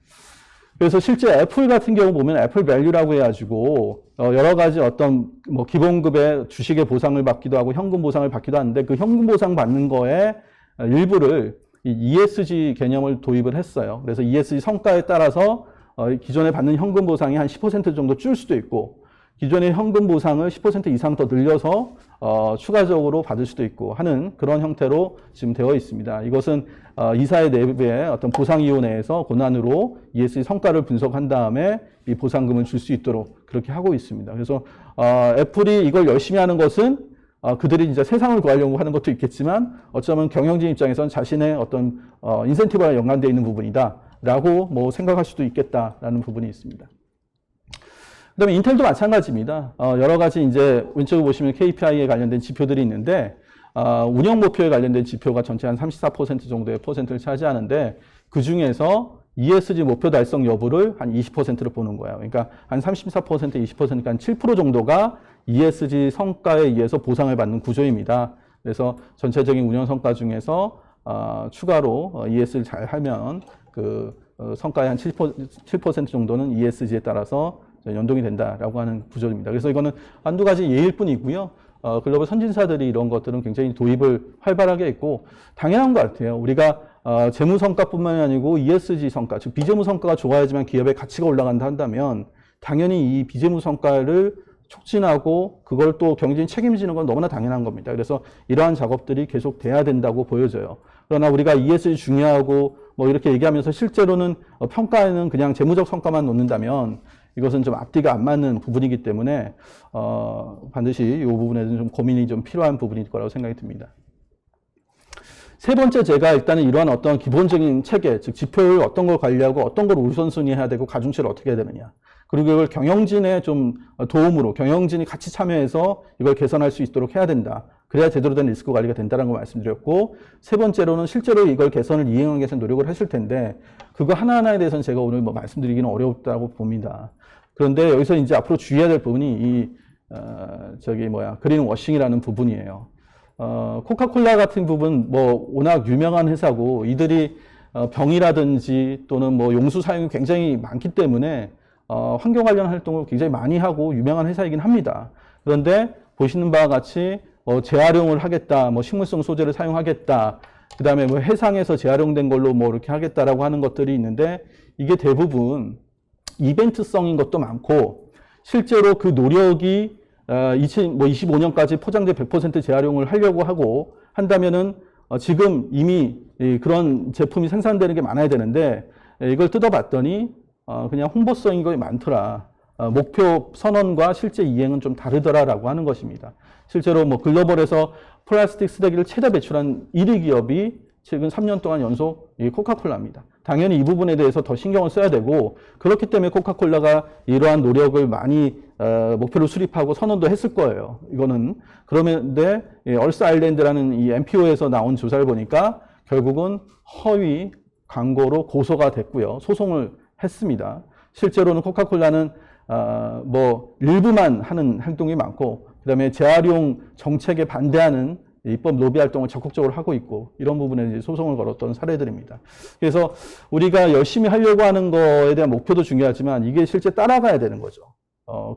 그래서 실제 애플 같은 경우 보면 애플 밸류라고 해가지고 여러 가지 어떤 뭐 기본급의 주식의 보상을 받기도 하고 현금 보상을 받기도 하는데 그 현금 보상 받는 거에 일부를 이 ESG 개념을 도입을 했어요. 그래서 ESG 성과에 따라서 기존에 받는 현금 보상이 한 10% 정도 줄 수도 있고 기존의 현금 보상을 10% 이상 더 늘려서 추가적으로 받을 수도 있고 하는 그런 형태로 지금 되어 있습니다. 이것은 이사회 내부의 어떤 보상위원회에서 권한으로 ESG 성과를 분석한 다음에 이 보상금을 줄 수 있도록 그렇게 하고 있습니다. 그래서 애플이 이걸 열심히 하는 것은 그들이 이제 세상을 구하려고 하는 것도 있겠지만 어쩌면 경영진 입장에서는 자신의 어떤 인센티브와 연관되어 있는 부분이다라고 뭐 생각할 수도 있겠다라는 부분이 있습니다. 그다음에 인텔도 마찬가지입니다. 여러 가지 이제 왼쪽에 보시면 KPI에 관련된 지표들이 있는데 운영 목표에 관련된 지표가 전체 한 34% 정도의 퍼센트를 차지하는데 그 중에서 ESG 목표 달성 여부를 한 20%를 보는 거예요. 그러니까 한 34%, 20%니까 한 7% 정도가 ESG 성과에 의해서 보상을 받는 구조입니다. 그래서 전체적인 운영 성과 중에서 추가로 ESG를 잘 하면 그 성과의 한 7% 정도는 ESG에 따라서 연동이 된다라고 하는 구조입니다. 그래서 이거는 한두 가지 예일 뿐이고요. 글로벌 선진사들이 이런 것들은 굉장히 도입을 활발하게 했고 당연한 것 같아요. 우리가 재무 성과뿐만이 아니고 ESG 성과, 즉 비재무 성과가 좋아야지만 기업의 가치가 올라간다 한다면 당연히 이 비재무 성과를 촉진하고 그걸 또 경영진이 책임지는 건 너무나 당연한 겁니다. 그래서 이러한 작업들이 계속 돼야 된다고 보여져요. 그러나 우리가 ESG 중요하고 뭐 이렇게 얘기하면서 실제로는 평가에는 그냥 재무적 성과만 놓는다면 이것은 좀 앞뒤가 안 맞는 부분이기 때문에 반드시 이 부분에 좀 고민이 좀 필요한 부분일 거라고 생각이 듭니다. 세 번째, 제가 일단은 이러한 어떤 기본적인 체계, 즉 지표를 어떤 걸 관리하고 어떤 걸 우선순위 해야 되고 가중치를 어떻게 해야 되느냐. 그리고 이걸 경영진의 좀 도움으로 경영진이 같이 참여해서 이걸 개선할 수 있도록 해야 된다. 그래야 제대로 된 리스크 관리가 된다는 걸 말씀드렸고, 세 번째로는 실제로 이걸 개선을 이행하기 위해서 노력을 했을 텐데 그거 하나하나에 대해서는 제가 오늘 뭐 말씀드리기는 어렵다고 봅니다. 그런데 여기서 이제 앞으로 주의해야 될 부분이 그린 워싱이라는 부분이에요. 코카콜라 같은 부분 뭐 워낙 유명한 회사고 이들이 병이라든지 또는 뭐 용수 사용이 굉장히 많기 때문에 환경 관련 활동을 굉장히 많이 하고 유명한 회사이긴 합니다. 그런데 보시는 바와 같이 재활용을 하겠다, 뭐 식물성 소재를 사용하겠다, 그 다음에 뭐 해상에서 재활용된 걸로 뭐 이렇게 하겠다라고 하는 것들이 있는데 이게 대부분 이벤트성인 것도 많고 실제로 그 노력이 2025년까지 포장재 100% 재활용을 하려고 하고 한다면은 지금 이미 그런 제품이 생산되는 게 많아야 되는데 이걸 뜯어봤더니 그냥 홍보성인 것이 많더라. 목표 선언과 실제 이행은 좀 다르더라라고 하는 것입니다. 실제로 뭐 글로벌에서 플라스틱 쓰레기를 최다 배출한 1위 기업이 최근 3년 동안 연속 코카콜라입니다. 당연히 이 부분에 대해서 더 신경을 써야 되고 그렇기 때문에 코카콜라가 이러한 노력을 많이 목표를 수립하고 선언도 했을 거예요. 이거는 그런데 얼스 아일랜드라는 이 NPO에서 나온 조사를 보니까 결국은 허위 광고로 고소가 됐고요. 소송을 했습니다. 실제로는 코카콜라는 뭐 일부만 하는 행동이 많고 그다음에 재활용 정책에 반대하는 입법 로비 활동을 적극적으로 하고 있고 이런 부분에 이제 소송을 걸었던 사례들입니다. 그래서 우리가 열심히 하려고 하는 거에 대한 목표도 중요하지만 이게 실제 따라가야 되는 거죠.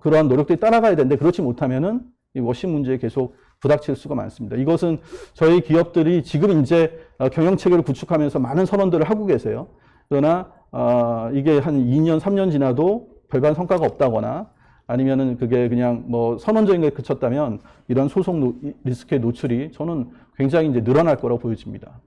그러한 노력들이 따라가야 되는데 그렇지 못하면은 이 워싱 문제에 계속 부닥칠 수가 많습니다. 이것은 저희 기업들이 지금 이제 경영 체계를 구축하면서 많은 선언들을 하고 계세요. 그러나 이게 한 2년, 3년 지나도 별반 성과가 없다거나 아니면은 그게 그냥 뭐 선언적인 거에 그쳤다면 이런 소송 리스크의 노출이 저는 굉장히 이제 늘어날 거라고 보여집니다.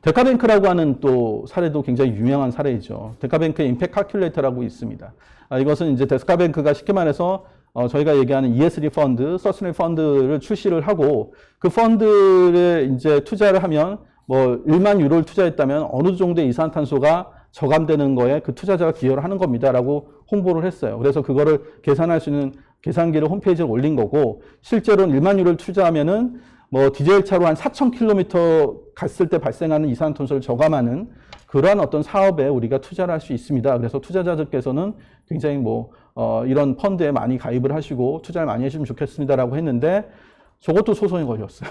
데카뱅크라고 하는 또 사례도 굉장히 유명한 사례이죠. 데카뱅크의 임팩트 칼큘레이터라고 있습니다. 이것은 이제 데카뱅크가 쉽게 말해서 저희가 얘기하는 ESG 펀드, 서스테이너블 펀드를 출시를 하고 그 펀드에 이제 투자를 하면 뭐 1만 유로를 투자했다면 어느 정도의 이산탄소가 저감되는 거에 그 투자자가 기여를 하는 겁니다라고 홍보를 했어요. 그래서 그거를 계산할 수 있는 계산기를 홈페이지에 올린 거고 실제로는 1만 유로를 투자하면은 뭐 디젤 차로 한 4,000km 갔을 때 발생하는 이산탄소를 저감하는 그러한 어떤 사업에 우리가 투자를 할 수 있습니다. 그래서 투자자들께서는 굉장히 뭐 이런 펀드에 많이 가입을 하시고 투자를 많이 해주시면 좋겠습니다라고 했는데 저것도 소송이 걸렸어요.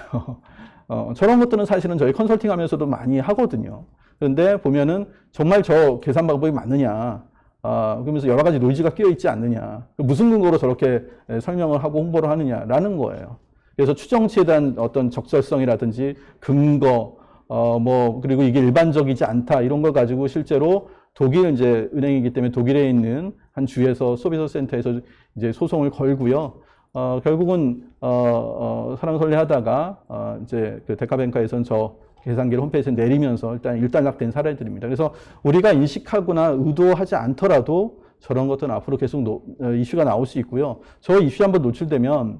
저런 것들은 사실은 저희 컨설팅 하면서도 많이 하거든요. 그런데 보면은 정말 저 계산 방법이 맞느냐, 그러면서 여러 가지 노이즈가 끼어 있지 않느냐, 무슨 근거로 저렇게 설명을 하고 홍보를 하느냐라는 거예요. 그래서 추정치에 대한 어떤 적절성이라든지 근거, 그리고 이게 일반적이지 않다, 이런 걸 가지고 실제로 독일 이제 은행이기 때문에 독일에 있는 한 주에서 소비자 센터에서 이제 소송을 걸고요. 결국은, 설랑설레 하다가, 이제 그 데카뱅크에서는 저 계산기를 홈페이지에 내리면서 일단 일단락된 사례들입니다. 그래서 우리가 인식하거나 의도하지 않더라도 저런 것들은 앞으로 계속 이슈가 나올 수 있고요. 저 이슈 한번 노출되면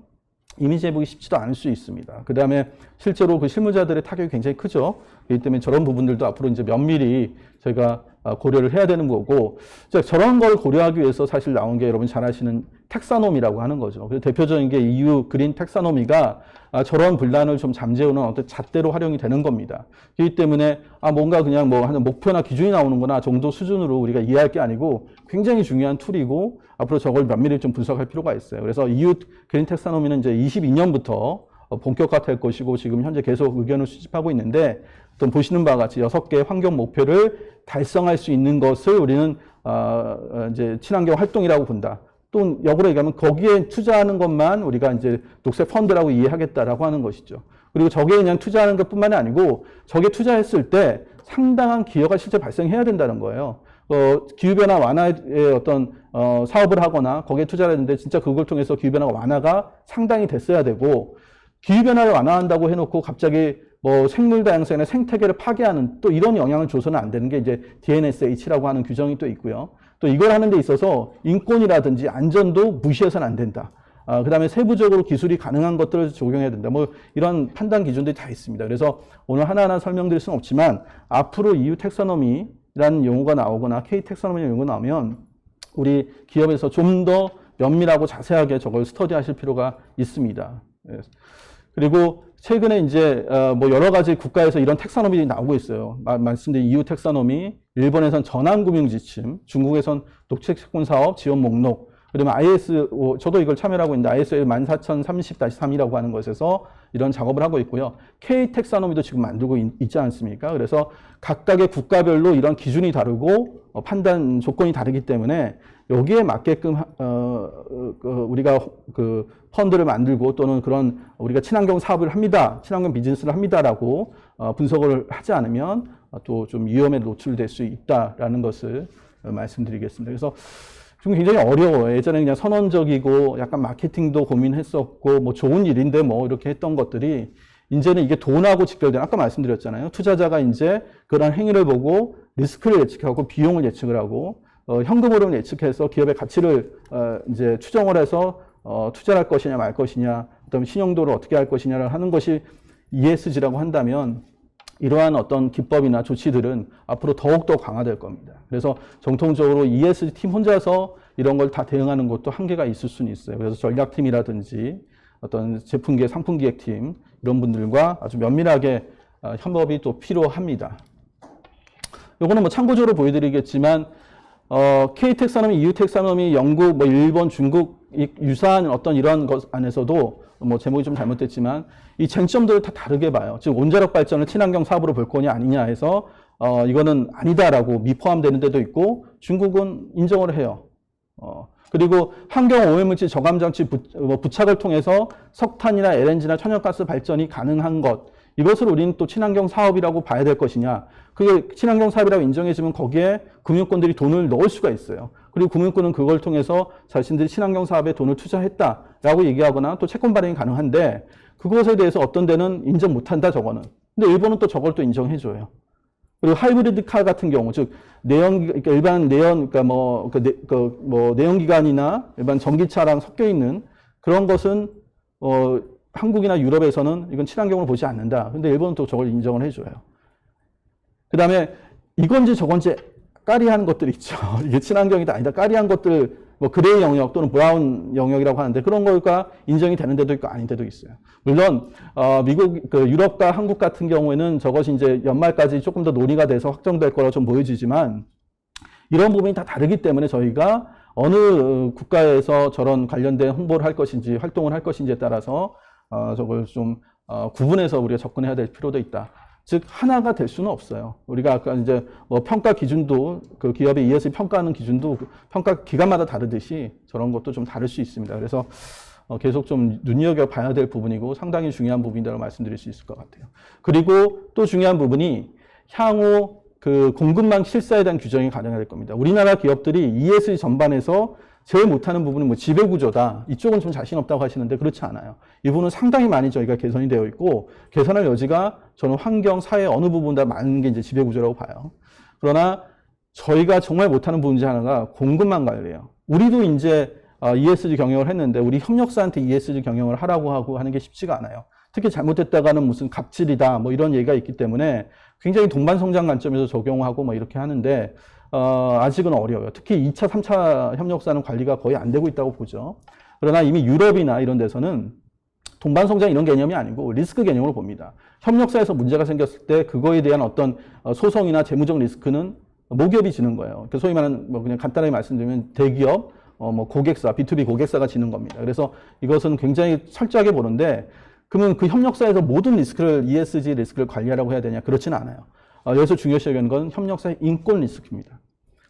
이미지 회복이 쉽지도 않을 수 있습니다. 그 다음에 실제로 그 실무자들의 타격이 굉장히 크죠. 그렇기 때문에 저런 부분들도 앞으로 이제 면밀히 저희가 고려를 해야 되는 거고, 저런 걸 고려하기 위해서 사실 나온 게 여러분 잘 아시는 텍사노미라고 하는 거죠. 그래서 대표적인 게 EU 그린 텍사노미가 저런 분란을 좀 잠재우는 어떤 잣대로 활용이 되는 겁니다. 그렇기 때문에 뭔가 그냥 뭐 하는 목표나 기준이 나오는구나 정도 수준으로 우리가 이해할 게 아니고 굉장히 중요한 툴이고 앞으로 저걸 면밀히 좀 분석할 필요가 있어요. 그래서 EU 그린 텍사노미는 이제 22년부터 본격화될 것이고 지금 현재 계속 의견을 수집하고 있는데 또 보시는 바와 같이 6개의 환경 목표를 달성할 수 있는 것을 우리는 이제 친환경 활동이라고 본다. 또 역으로 얘기하면 거기에 투자하는 것만 우리가 이제 녹색 펀드라고 이해하겠다라고 하는 것이죠. 그리고 저기에 그냥 투자하는 것뿐만이 아니고 저기에 투자했을 때 상당한 기여가 실제 발생해야 된다는 거예요. 기후변화 완화의 어떤 사업을 하거나 거기에 투자를 했는데 진짜 그걸 통해서 기후변화 완화가 상당히 됐어야 되고 기후변화를 완화한다고 해놓고 갑자기 뭐 생물 다양성이나 생태계를 파괴하는 또 이런 영향을 줘서는 안 되는 게 이제 DNSH라고 하는 규정이 또 있고요. 또 이걸 하는 데 있어서 인권이라든지 안전도 무시해서는 안 된다. 그다음에 세부적으로 기술이 가능한 것들을 적용해야 된다. 뭐 이런 판단 기준들이 다 있습니다. 그래서 오늘 하나하나 설명드릴 수는 없지만 앞으로 EU 텍서노미라는 용어가 나오거나 K 텍서노미라는 용어가 나오면 우리 기업에서 좀 더 면밀하고 자세하게 저걸 스터디하실 필요가 있습니다. 그리고 최근에 이제 뭐 여러 가지 국가에서 이런 텍서노미들이 나오고 있어요. 말씀드린 EU 텍서노미, 일본에선 전환금융지침, 중국에선 녹색채권 사업 지원 목록, 그러면 ISO, 저도 이걸 참여하고 있는데 ISO 14030-3이라고 하는 것에서 이런 작업을 하고 있고요. K 텍서노미도 지금 만들고 있지 않습니까? 그래서 각각의 국가별로 이런 기준이 다르고 판단 조건이 다르기 때문에 여기에 맞게끔 우리가 그 펀드를 만들고 또는 그런 우리가 친환경 사업을 합니다, 친환경 비즈니스를 합니다라고 분석을 하지 않으면 또 좀 위험에 노출될 수 있다라는 것을 말씀드리겠습니다. 그래서 좀 굉장히 어려워요. 예전에 그냥 선언적이고 약간 마케팅도 고민했었고 뭐 좋은 일인데 뭐 이렇게 했던 것들이 이제는 이게 돈하고 직결된, 아까 말씀드렸잖아요. 투자자가 이제 그런 행위를 보고 리스크를 예측하고 비용을 예측을 하고 현금 흐름을 예측해서 기업의 가치를 이제 추정을 해서 투자를 할 것이냐 말 것이냐, 그다음에 신용도를 어떻게 할 것이냐를 하는 것이 ESG라고 한다면 이러한 어떤 기법이나 조치들은 앞으로 더욱더 강화될 겁니다. 그래서 정통적으로 ESG 팀 혼자서 이런 걸 다 대응하는 것도 한계가 있을 수는 있어요. 그래서 전략팀이라든지 어떤 제품기획, 상품기획팀 이런 분들과 아주 면밀하게 협업이 또 필요합니다. 요거는 뭐 참고적으로 보여드리겠지만 K 텍사노미, EU 텍사노미, 영국, 뭐 일본, 중국 유사한 어떤 이런 것 안에서도 뭐 제목이 좀 잘못됐지만 이 쟁점들을 다 다르게 봐요. 즉 원자력 발전을 친환경 사업으로 볼 거냐 아니냐 해서 이거는 아니다라고 미포함되는 데도 있고 중국은 인정을 해요. 그리고 환경 오염물질 저감 장치 부착을 통해서 석탄이나 LNG나 천연가스 발전이 가능한 것, 이것을 우리는 또 친환경 사업이라고 봐야 될 것이냐. 그게 친환경 사업이라고 인정해주면 거기에 금융권들이 돈을 넣을 수가 있어요. 그리고 금융권은 그걸 통해서 자신들이 친환경 사업에 돈을 투자했다라고 얘기하거나 또 채권 발행이 가능한데 그것에 대해서 어떤 데는 인정 못한다 저거는. 근데 일본은 또 저걸 또 인정해줘요. 그리고 하이브리드 카 같은 경우, 즉 내연, 그러니까 일반 내연, 그러니까 뭐 내연기관이나 일반 전기차랑 섞여 있는 그런 것은 한국이나 유럽에서는 이건 친환경으로 보지 않는다. 근데 일본은 또 저걸 인정을 해줘요. 그 다음에 이건지 저건지 까리하는 것들이 있죠. 이게 친환경이다 아니다 까리한 것들, 뭐 그레이 영역 또는 브라운 영역이라고 하는데 그런 거가 인정이 되는 데도 있고 아닌 데도 있어요. 물론 미국, 유럽과 한국 같은 경우에는 저것이 이제 연말까지 조금 더 논의가 돼서 확정될 거라고 좀 보여지지만 이런 부분이 다 다르기 때문에 저희가 어느 국가에서 저런 관련된 홍보를 할 것인지 활동을 할 것인지에 따라서 저걸 좀 구분해서 우리가 접근해야 될 필요도 있다. 즉 하나가 될 수는 없어요. 우리가 아까 이제 뭐 평가 기준도 그 기업의 ESG 평가하는 기준도 평가 기관마다 다르듯이 저런 것도 좀 다를 수 있습니다. 그래서 계속 좀 눈여겨봐야 될 부분이고 상당히 중요한 부분이라고 말씀드릴 수 있을 것 같아요. 그리고 또 중요한 부분이 향후 그 공급망 실사에 대한 규정이 가능할 겁니다. 우리나라 기업들이 ESG 전반에서 제일 못하는 부분은 뭐 지배구조다. 이쪽은 좀 자신 없다고 하시는데 그렇지 않아요. 이 부분은 상당히 많이 저희가 개선이 되어 있고 개선할 여지가 저는 환경, 사회 어느 부분보다 많은 게 이제 지배구조라고 봐요. 그러나 저희가 정말 못하는 부분 중 하나가 공급망 관리예요. 우리도 이제 ESG 경영을 했는데 우리 협력사한테 ESG 경영을 하라고 하고 하는 게 쉽지가 않아요. 특히 잘못했다가는 무슨 갑질이다 뭐 이런 얘기가 있기 때문에 굉장히 동반 성장 관점에서 적용하고 뭐 이렇게 하는데 아직은 어려워요. 특히 2차, 3차 협력사는 관리가 거의 안 되고 있다고 보죠. 그러나 이미 유럽이나 이런 데서는 동반 성장 이런 개념이 아니고 리스크 개념으로 봅니다. 협력사에서 문제가 생겼을 때 그거에 대한 어떤 소송이나 재무적 리스크는 모기업이 지는 거예요. 소위 말하는 뭐 그냥 간단하게 말씀드리면 대기업, 뭐 고객사, B2B 고객사가 지는 겁니다. 그래서 이것은 굉장히 철저하게 보는데 그러면 그 협력사에서 모든 리스크를 ESG 리스크를 관리하라고 해야 되냐? 그렇지는 않아요. 여기서 중요시 여기는 건 협력사의 인권 리스크입니다.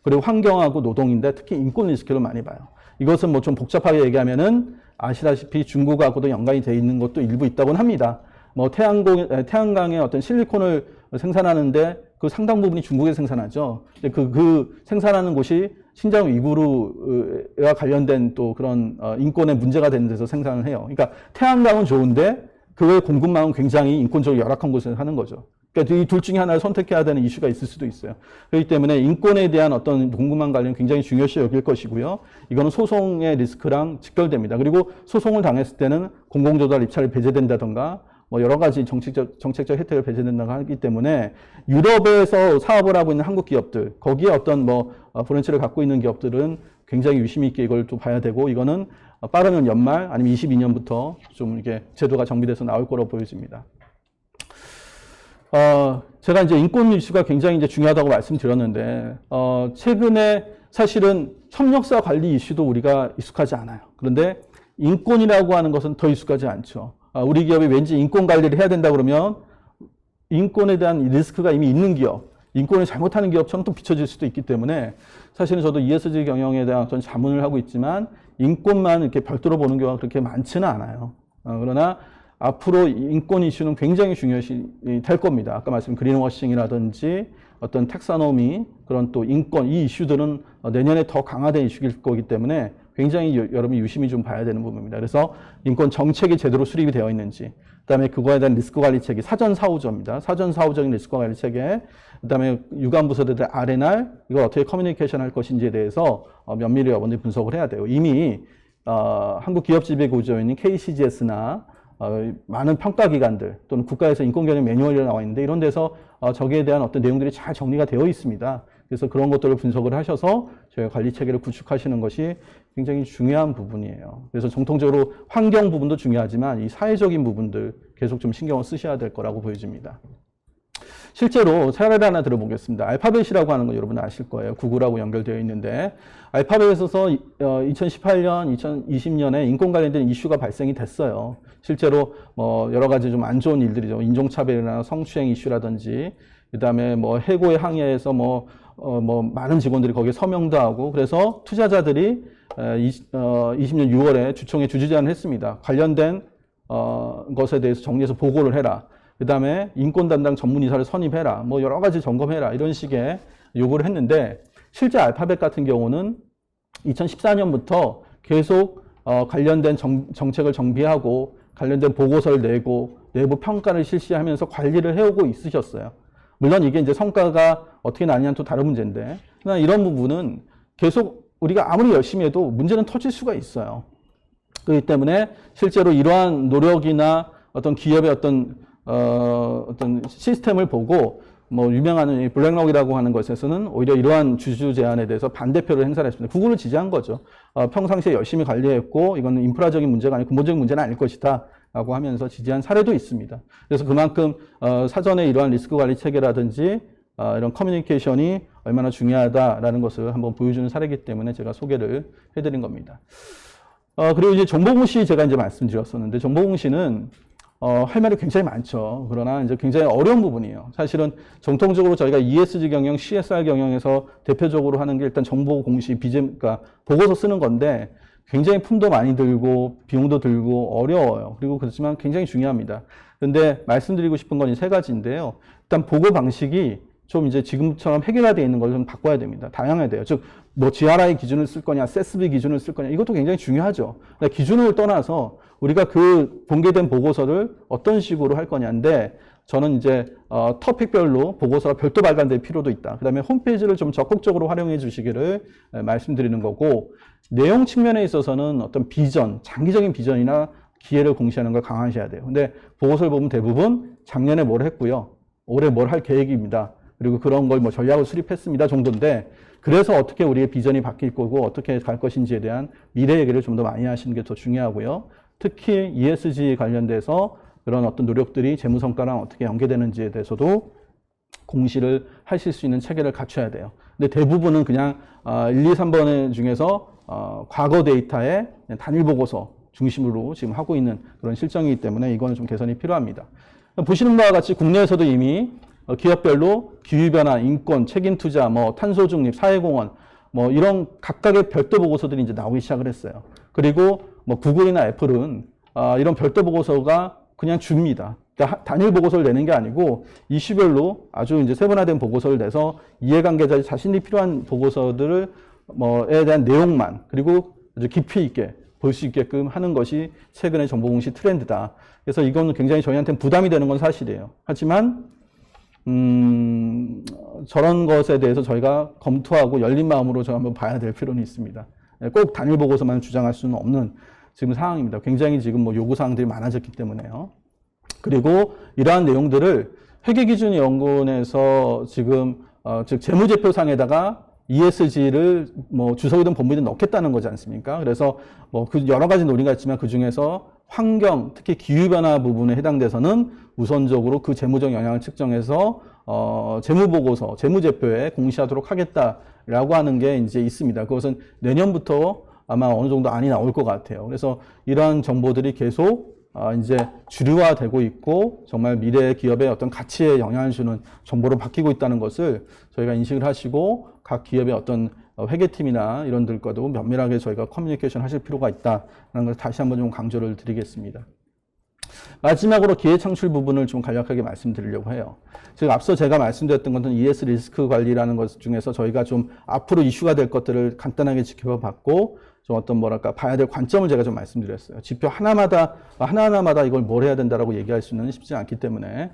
그리고 환경하고 노동인데 특히 인권 리스크를 많이 봐요. 이것은 뭐 좀 복잡하게 얘기하면은 아시다시피 중국하고도 연관이 되어 있는 것도 일부 있다고는 합니다. 뭐 태양광의 어떤 실리콘을 생산하는데 그 상당 부분이 중국에 생산하죠. 그 생산하는 곳이 신장 위구르와 관련된 또 그런 인권에 문제가 되는 데서 생산을 해요. 그러니까 태양광은 좋은데 그 외 공급망은 굉장히 인권적으로 열악한 곳에서 하는 거죠. 그러니까 이 둘 중에 하나를 선택해야 되는 이슈가 있을 수도 있어요. 그렇기 때문에 인권에 대한 어떤 공급망 관련 굉장히 중요시 여길 것이고요. 이거는 소송의 리스크랑 직결됩니다. 그리고 소송을 당했을 때는 공공조달 입찰이 배제된다던가 뭐 여러 가지 정책적 혜택을 배제된다고 하기 때문에 유럽에서 사업을 하고 있는 한국 기업들, 거기에 어떤 뭐 브랜치를 갖고 있는 기업들은 굉장히 유심히 있게 이걸 또 봐야 되고, 이거는 빠르면 연말 아니면 22년부터 좀 이게 제도가 정비돼서 나올 거라고 보여집니다. 제가 이제 인권 이슈가 굉장히 이제 중요하다고 말씀드렸는데, 최근에 사실은 협력사 관리 이슈도 우리가 익숙하지 않아요. 그런데 인권이라고 하는 것은 더 익숙하지 않죠. 우리 기업이 왠지 인권 관리를 해야 된다 그러면 인권에 대한 리스크가 이미 있는 기업, 인권을 잘못하는 기업처럼 또 비춰질 수도 있기 때문에 사실은 저도 ESG 경영에 대한 어떤 자문을 하고 있지만 인권만 이렇게 별도로 보는 경우가 그렇게 많지는 않아요. 그러나 앞으로 인권 이슈는 굉장히 중요시 될 겁니다. 아까 말씀 그린워싱이라든지 어떤 텍사노미, 그런 또 인권, 이 이슈들은 내년에 더 강화된 이슈일 거기 때문에 굉장히 여러분이 유심히 좀 봐야 되는 부분입니다. 그래서 인권 정책이 제대로 수립이 되어 있는지, 그다음에 그거에 대한 리스크 관리 체계, 사전 사후적입니다. 사전 사후적인 리스크 관리 체계, 그다음에 유관 부서들의 R&R, 이걸 어떻게 커뮤니케이션 할 것인지에 대해서 면밀히 여러분들이 분석을 해야 돼요. 이미 한국 기업 지배 구조인 KCGS나 많은 평가기관들 또는 국가에서 인권경영 매뉴얼이 나와 있는데 이런 데서 저기에 대한 어떤 내용들이 잘 정리가 되어 있습니다. 그래서 그런 것들을 분석을 하셔서 저희가 관리 체계를 구축하시는 것이 굉장히 중요한 부분이에요. 그래서 정통적으로 환경 부분도 중요하지만 이 사회적인 부분들 계속 좀 신경을 쓰셔야 될 거라고 보여집니다. 실제로 사례를 하나 들어보겠습니다. 알파벳이라고 하는 거 여러분 아실 거예요. 구글하고 연결되어 있는데 알파벳에서 2018년, 2020년에 인권 관련된 이슈가 발생이 됐어요. 실제로 뭐 여러 가지 좀 안 좋은 일들이죠. 인종차별이나 성추행 이슈라든지, 그다음에 뭐 해고에 항의해서 뭐 많은 직원들이 거기에 서명도 하고, 그래서 투자자들이 20년 6월에 주총에 주주제안을 했습니다. 관련된 것에 대해서 정리해서 보고를 해라. 그 다음에 인권 담당 전문이사를 선임해라. 뭐 여러 가지 점검해라. 이런 식의 요구를 했는데, 실제 알파벳 같은 경우는 2014년부터 계속 관련된 정책을 정비하고 관련된 보고서를 내고 내부 평가를 실시하면서 관리를 해오고 있으셨어요. 물론 이게 이제 성과가 어떻게 나느냐는 또 다른 문제인데, 그러나 이런 부분은 계속 우리가 아무리 열심히 해도 문제는 터질 수가 있어요. 그렇기 때문에 실제로 이러한 노력이나 어떤 기업의 어떤 시스템을 보고 뭐 유명한 블랙록이라고 하는 것에서는 오히려 이러한 주주 제안에 대해서 반대표를 행사를 했습니다. 구글을 지지한 거죠. 평상시에 열심히 관리했고 이거는 인프라적인 문제가 아니고 근본적인 문제는 아닐 것이다 라고 하면서 지지한 사례도 있습니다. 그래서 그만큼 사전에 이러한 리스크 관리 체계라든지 이런 커뮤니케이션이 얼마나 중요하다라는 것을 한번 보여주는 사례이기 때문에 제가 소개를 해드린 겁니다. 그리고 이제 정보공 씨 제가 이제 말씀드렸었는데, 정보공 씨는 할 말이 굉장히 많죠. 그러나 이제 굉장히 어려운 부분이에요. 사실은 정통적으로 저희가 ESG 경영, CSR 경영에서 대표적으로 하는 게 일단 정보 공시, 그러니까 보고서 쓰는 건데 굉장히 품도 많이 들고 비용도 들고 어려워요. 그리고 그렇지만 굉장히 중요합니다. 그런데 말씀드리고 싶은 건 이 세 가지인데요. 일단 보고 방식이 좀 이제 지금처럼 해결화되어 있는 걸 좀 바꿔야 됩니다. 다양해야 돼요. 즉, 뭐 GRI 기준을 쓸 거냐, SESB 기준을 쓸 거냐, 이것도 굉장히 중요하죠. 기준을 떠나서 우리가 그 공개된 보고서를 어떤 식으로 할 거냐인데, 저는 이제 토픽별로 보고서가 별도 발간될 필요도 있다. 그 다음에 홈페이지를 좀 적극적으로 활용해 주시기를 말씀드리는 거고, 내용 측면에 있어서는 어떤 비전, 장기적인 비전이나 기회를 공시하는 걸 강화하셔야 돼요. 근데 보고서를 보면 대부분 작년에 뭘 했고요, 올해 뭘 할 계획입니다. 그리고 그런 걸 뭐 전략을 수립했습니다 정도인데, 그래서 어떻게 우리의 비전이 바뀔 거고 어떻게 갈 것인지에 대한 미래 얘기를 좀 더 많이 하시는 게 더 중요하고요. 특히 ESG 관련돼서 그런 어떤 노력들이 재무성과랑 어떻게 연계되는지에 대해서도 공시를 하실 수 있는 체계를 갖춰야 돼요. 근데 대부분은 그냥 1, 2, 3번 중에서 과거 데이터의 단일 보고서 중심으로 지금 하고 있는 그런 실정이기 때문에 이거는 좀 개선이 필요합니다. 보시는 바와 같이 국내에서도 이미 기업별로 기후변화, 인권, 책임투자, 뭐 탄소중립, 사회공헌, 뭐 이런 각각의 별도 보고서들이 이제 나오기 시작을 했어요. 그리고 뭐 구글이나 애플은 이런 별도 보고서가 그냥 줍니다. 그러니까 단일 보고서를 내는 게 아니고 이슈별로 아주 이제 세분화된 보고서를 내서 이해관계자 자신이 필요한 보고서들을 뭐에 대한 내용만, 그리고 아주 깊이 있게 볼 수 있게끔 하는 것이 최근의 정보 공시 트렌드다. 그래서 이건 굉장히 저희한테는 부담이 되는 건 사실이에요. 하지만 저런 것에 대해서 저희가 검토하고 열린 마음으로 저 한번 봐야 될 필요는 있습니다. 꼭 단일 보고서만 주장할 수는 없는 지금 상황입니다. 굉장히 지금 뭐 요구사항들이 많아졌기 때문에요. 그리고 이러한 내용들을 회계기준연구원에서 지금 즉 재무제표상에다가 ESG를 뭐 주석이든 본부든 넣겠다는 거지 않습니까? 그래서 뭐 그 여러 가지 논의가 있지만 그 중에서 환경, 특히 기후변화 부분에 해당돼서는 우선적으로 그 재무적 영향을 측정해서 재무보고서, 재무제표에 공시하도록 하겠다라고 하는 게 이제 있습니다. 그것은 내년부터 아마 어느 정도 안이 나올 것 같아요. 그래서 이러한 정보들이 계속 이제 주류화되고 있고 정말 미래 기업의 어떤 가치에 영향을 주는 정보로 바뀌고 있다는 것을 저희가 인식을 하시고 각 기업의 어떤 회계팀이나 이런들과도 면밀하게 저희가 커뮤니케이션 하실 필요가 있다는 걸 다시 한번 좀 강조를 드리겠습니다. 마지막으로 기회 창출 부분을 좀 간략하게 말씀드리려고 해요. 지금 앞서 제가 말씀드렸던 것은 ES 리스크 관리라는 것 중에서 저희가 좀 앞으로 이슈가 될 것들을 간단하게 지켜봤고 좀 어떤 뭐랄까 봐야 될 관점을 제가 좀 말씀드렸어요. 지표 하나마다 이걸 뭘 해야 된다라고 얘기할 수는 쉽지 않기 때문에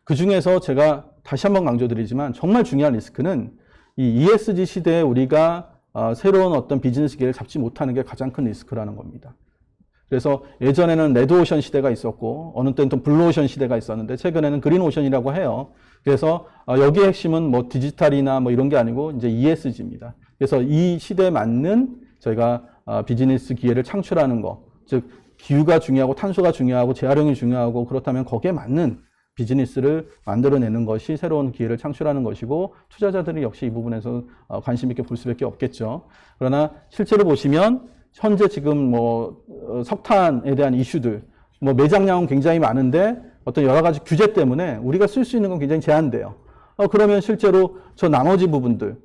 그 중에서 제가 다시 한번 강조드리지만 정말 중요한 리스크는 이 ESG 시대에 우리가 새로운 어떤 비즈니스 기회를 잡지 못하는 게 가장 큰 리스크라는 겁니다. 그래서 예전에는 레드오션 시대가 있었고 어느 때는 또 블루오션 시대가 있었는데 최근에는 그린오션이라고 해요. 그래서 여기의 핵심은 뭐 디지털이나 뭐 이런 게 아니고 이제 ESG입니다. 그래서 이 시대에 맞는 저희가 비즈니스 기회를 창출하는 거, 즉 기후가 중요하고 탄소가 중요하고 재활용이 중요하고 그렇다면 거기에 맞는 비즈니스를 만들어내는 것이 새로운 기회를 창출하는 것이고 투자자들이 역시 이 부분에서 관심 있게 볼 수밖에 없겠죠. 그러나 실제로 보시면 현재 지금 뭐 석탄에 대한 이슈들, 뭐 매장량은 굉장히 많은데 어떤 여러 가지 규제 때문에 우리가 쓸 수 있는 건 굉장히 제한돼요. 그러면 실제로 저 나머지 부분들은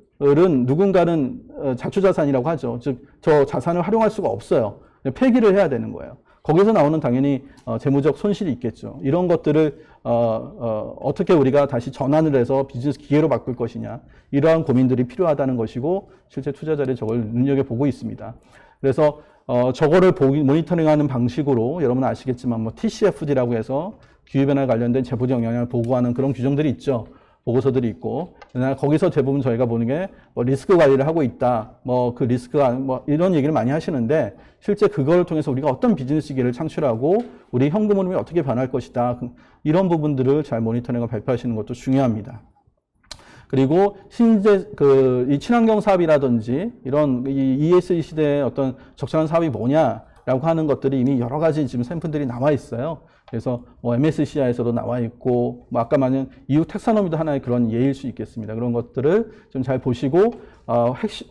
누군가는 자초자산이라고 하죠. 즉 저 자산을 활용할 수가 없어요. 폐기를 해야 되는 거예요. 거기서 나오는 당연히 재무적 손실이 있겠죠. 이런 것들을 어떻게 우리가 다시 전환을 해서 비즈니스 기회로 바꿀 것이냐, 이러한 고민들이 필요하다는 것이고 실제 투자자들이 저걸 눈여겨보고 있습니다. 그래서 저거를 모니터링하는 방식으로 여러분 아시겠지만 뭐 TCFD라고 해서 기후변화에 관련된 재무적 영향을 보고하는 그런 규정들이 있죠. 보고서들이 있고, 그러나 거기서 대부분 저희가 보는 게 뭐 리스크 관리를 하고 있다, 뭐 그 리스크가 뭐 이런 얘기를 많이 하시는데 실제 그걸 통해서 우리가 어떤 비즈니스 기회를 창출하고 우리 현금 흐름이 어떻게 변할 것이다, 이런 부분들을 잘 모니터링하고 발표하시는 것도 중요합니다. 그리고 신재 이 친환경 사업이라든지 이런 이 ESG 시대의 어떤 적절한 사업이 뭐냐라고 하는 것들이 이미 여러 가지 지금 샘플들이 나와 있어요. 그래서 뭐 MSCI에서도 나와 있고 뭐 아까 말한 EU 텍사노미도 하나의 그런 예일 수 있겠습니다. 그런 것들을 좀 잘 보시고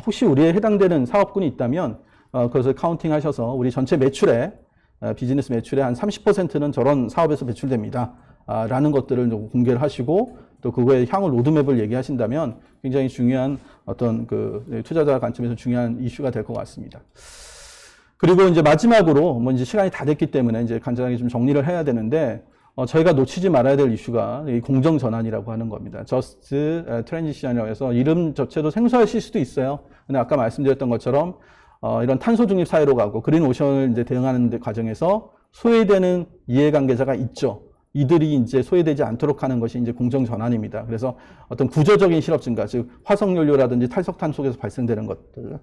혹시 우리에 해당되는 사업군이 있다면 그것을 카운팅 하셔서 우리 전체 매출에 비즈니스 매출의 한 30%는 저런 사업에서 배출됩니다. 라는 것들을 좀 공개를 하시고 또 그거의 향후 로드맵을 얘기하신다면 굉장히 중요한 어떤 그 투자자 관점에서 중요한 이슈가 될 것 같습니다. 그리고 이제 마지막으로 뭐 이제 시간이 다 됐기 때문에 이제 간단하게 좀 정리를 해야 되는데 저희가 놓치지 말아야 될 이슈가 이 공정 전환이라고 하는 겁니다. Just Transition이라고 해서 이름 자체도 생소하실 수도 있어요. 근데 아까 말씀드렸던 것처럼 이런 탄소 중립 사회로 가고 그린 오션을 이제 대응하는 데 과정에서 소외되는 이해관계자가 있죠. 이들이 이제 소외되지 않도록 하는 것이 이제 공정 전환입니다. 그래서 어떤 구조적인 실업 증가, 즉 화석연료라든지 탈석탄소에서 발생되는 것들,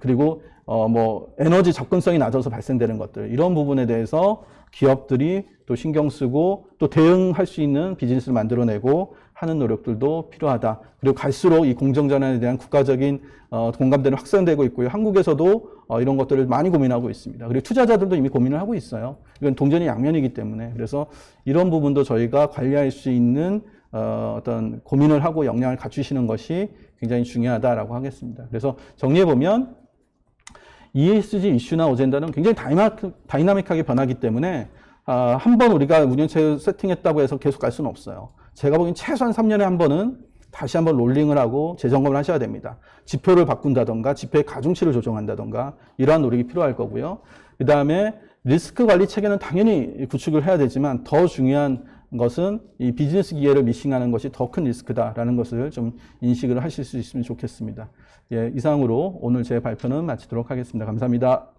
그리고 뭐 에너지 접근성이 낮아서 발생되는 것들, 이런 부분에 대해서 기업들이 또 신경 쓰고 또 대응할 수 있는 비즈니스를 만들어내고 하는 노력들도 필요하다. 그리고 갈수록 이 공정 전환에 대한 국가적인 공감대는 확산되고 있고요. 한국에서도 이런 것들을 많이 고민하고 있습니다. 그리고 투자자들도 이미 고민을 하고 있어요. 이건 동전이 양면이기 때문에. 그래서 이런 부분도 저희가 관리할 수 있는 어떤 고민을 하고 역량을 갖추시는 것이 굉장히 중요하다라고 하겠습니다. 그래서 정리해보면 ESG 이슈나 어젠다는 굉장히 다이나믹하게 변하기 때문에 한번 우리가 운영체 세팅했다고 해서 계속 갈 수는 없어요. 제가 보기엔 최소한 3년에 한 번은 다시 한번 롤링을 하고 재점검을 하셔야 됩니다. 지표를 바꾼다던가 지표의 가중치를 조정한다던가 이러한 노력이 필요할 거고요. 그 다음에 리스크 관리 체계는 당연히 구축을 해야 되지만 더 중요한 것은 이 비즈니스 기회를 미싱하는 것이 더 큰 리스크다라는 것을 좀 인식을 하실 수 있으면 좋겠습니다. 예, 이상으로 오늘 제 발표는 마치도록 하겠습니다. 감사합니다.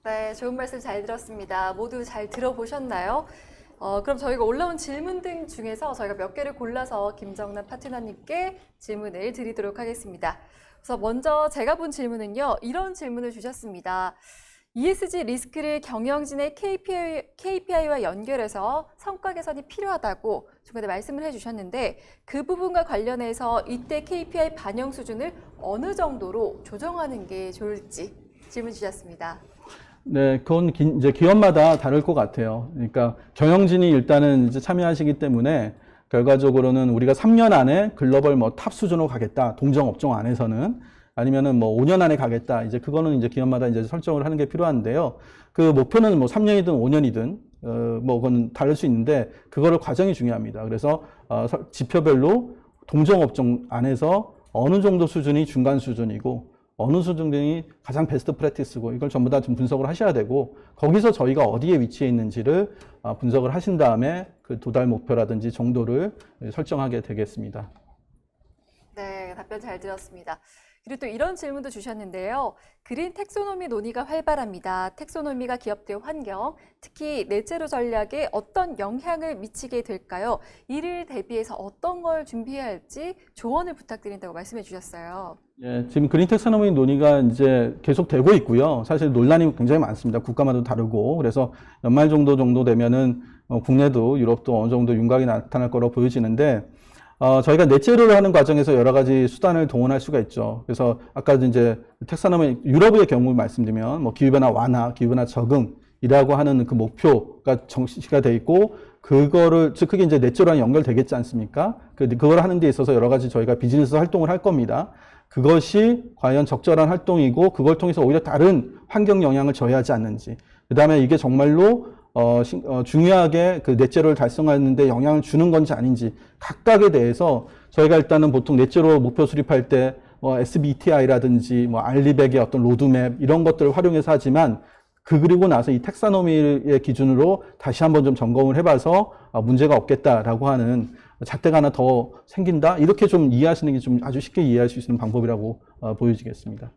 네, 좋은 말씀 잘 들었습니다. 모두 잘 들어보셨나요? 그럼 저희가 올라온 질문 중에서 저희가 몇 개를 골라서 김정남 파트너님께 질문을 드리도록 하겠습니다. 그래서 먼저 제가 본 질문은요, 이런 질문을 주셨습니다. ESG 리스크를 경영진의 KPI와 연결해서 성과 개선이 필요하다고 중간에 말씀을 해주셨는데 그 부분과 관련해서 이때 KPI 반영 수준을 어느 정도로 조정하는 게 좋을지 질문 주셨습니다. 네, 그건 이제 기업마다 다를 것 같아요. 그러니까 경영진이 일단은 이제 참여하시기 때문에 결과적으로는 우리가 3년 안에 글로벌 뭐 탑 수준으로 가겠다. 동종 업종 안에서는 아니면은 뭐 5년 안에 가겠다. 이제 그거는 이제 기업마다 이제 설정을 하는 게 필요한데요. 그 목표는 뭐 3년이든 5년이든 뭐 그건 다를 수 있는데 그거를 과정이 중요합니다. 그래서 지표별로 동종 업종 안에서 어느 정도 수준이 중간 수준이고 어느 수준이 가장 베스트 프랙티스고 이걸 전부 다 좀 분석을 하셔야 되고 거기서 저희가 어디에 위치해 있는지를 분석을 하신 다음에 그 도달 목표라든지 정도를 설정하게 되겠습니다. 네, 답변 잘 들었습니다. 그리고 또 이런 질문도 주셨는데요. 그린 텍소노미 논의가 활발합니다. 텍소노미가 기업들 환경, 특히 넷제로 전략에 어떤 영향을 미치게 될까요? 이를 대비해서 어떤 걸 준비해야 할지 조언을 부탁드린다고 말씀해 주셨어요. 예, 지금 그린 텍소노미 논의가 이제 계속 되고 있고요. 사실 논란이 굉장히 많습니다. 국가마다 다르고. 그래서 연말 정도 되면은 국내도 유럽도 어느 정도 윤곽이 나타날 거로 보여지는데 저희가 넷제로를 하는 과정에서 여러 가지 수단을 동원할 수가 있죠. 그래서 아까 이제 텍사노미 유럽의 경우 말씀드리면 뭐 기후변화 완화, 기후변화 적응이라고 하는 그 목표가 정시가 돼 있고 그거를 즉 그게 이제 넷제로랑 연결되겠지 않습니까? 그걸 하는 데 있어서 여러 가지 저희가 비즈니스 활동을 할 겁니다. 그것이 과연 적절한 활동이고 그걸 통해서 오히려 다른 환경 영향을 저해하지 않는지. 그다음에 이게 정말로 중요하게 그 넷제로를 달성하는 데 영향을 주는 건지 아닌지 각각에 대해서 저희가 일단은 보통 넷제로 목표 수립할 때 SBTI라든지 뭐 알리백의 어떤 로드맵 이런 것들을 활용해서 하지만 그리고 나서 이 텍사노미의 기준으로 다시 한번 좀 점검을 해봐서 문제가 없겠다라고 하는 잣대가 하나 더 생긴다 이렇게 좀 이해하시는 게 좀 아주 쉽게 이해할 수 있는 방법이라고 보여지겠습니다.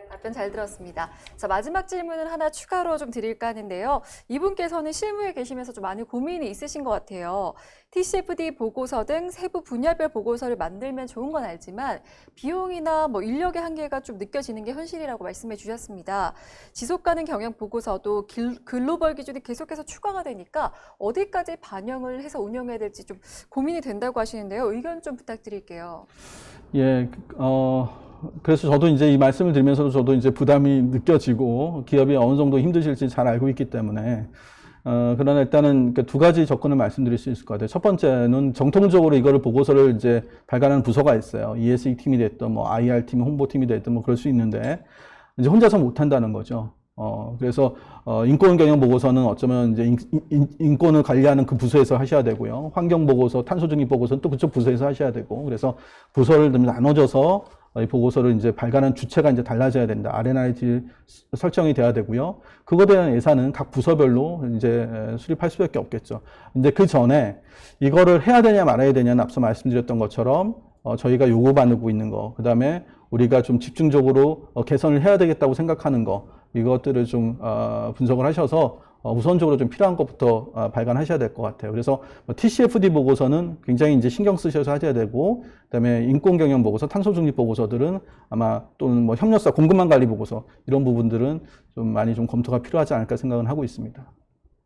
답변 잘 들었습니다. 자, 마지막 질문을 하나 추가로 좀 드릴까 하는데요. 이분께서는 실무에 계시면서 좀 많이 고민이 있으신 것 같아요. TCFD 보고서 등 세부 분야별 보고서를 만들면 좋은 건 알지만 비용이나 뭐 인력의 한계가 좀 느껴지는 게 현실이라고 말씀해 주셨습니다. 지속 가능 경영 보고서도 글로벌 기준이 계속해서 추가가 되니까 어디까지 반영을 해서 운영해야 될지 좀 고민이 된다고 하시는데요. 의견 좀 부탁드릴게요. 예, 그래서 저도 이제 이 말씀을 드리면서도 저도 이제 부담이 느껴지고 기업이 어느 정도 힘드실지 잘 알고 있기 때문에 그러나 일단은 그 두 가지 접근을 말씀드릴 수 있을 것 같아요. 첫 번째는 정통적으로 이거를 보고서를 이제 발간하는 부서가 있어요. ESG 팀이 됐든 뭐 IR 팀, 홍보 팀이 됐든 뭐 그럴 수 있는데 이제 혼자서 못 한다는 거죠. 그래서 인권 경영 보고서는 어쩌면 이제 인권을 관리하는 그 부서에서 하셔야 되고요. 환경 보고서, 탄소 중립 보고서는 또 그쪽 부서에서 하셔야 되고 그래서 부서를 좀 나눠져서 이 보고서를 이제 발간한 주체가 이제 달라져야 된다. R&IT 설정이 돼야 되고요. 그거에 대한 예산은 각 부서별로 이제 수립할 수밖에 없겠죠. 이제 그 전에 이거를 해야 되냐 말아야 되냐는 앞서 말씀드렸던 것처럼 저희가 요구받고 있는 거, 그 다음에 우리가 좀 집중적으로 개선을 해야 되겠다고 생각하는 거, 이것들을 좀 분석을 하셔서 우선적으로 좀 필요한 것부터 발간하셔야 될 것 같아요. 그래서 TCFD 보고서는 굉장히 이제 신경 쓰셔서 하셔야 되고, 그다음에 인권 경영 보고서, 탄소 중립 보고서들은 아마 또는 뭐 협력사 공급망 관리 보고서 이런 부분들은 좀 많이 좀 검토가 필요하지 않을까 생각은 하고 있습니다.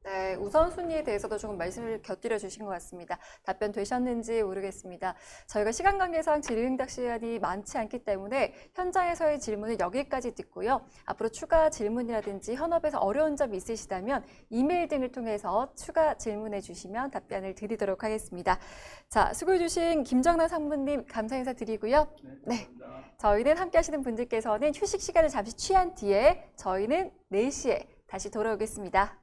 네, 우선순위에 대해서도 조금 말씀을 곁들여 주신 것 같습니다. 답변 되셨는지 모르겠습니다. 저희가 시간 관계상 질의응답 시간이 많지 않기 때문에 현장에서의 질문은 여기까지 듣고요. 앞으로 추가 질문이라든지 현업에서 어려운 점이 있으시다면 이메일 등을 통해서 추가 질문해 주시면 답변을 드리도록 하겠습니다. 자, 수고해 주신 김정남 상무님 감사 인사 드리고요. 네, 저희는 함께 하시는 분들께서는 휴식 시간을 잠시 취한 뒤에 저희는 4시에 다시 돌아오겠습니다.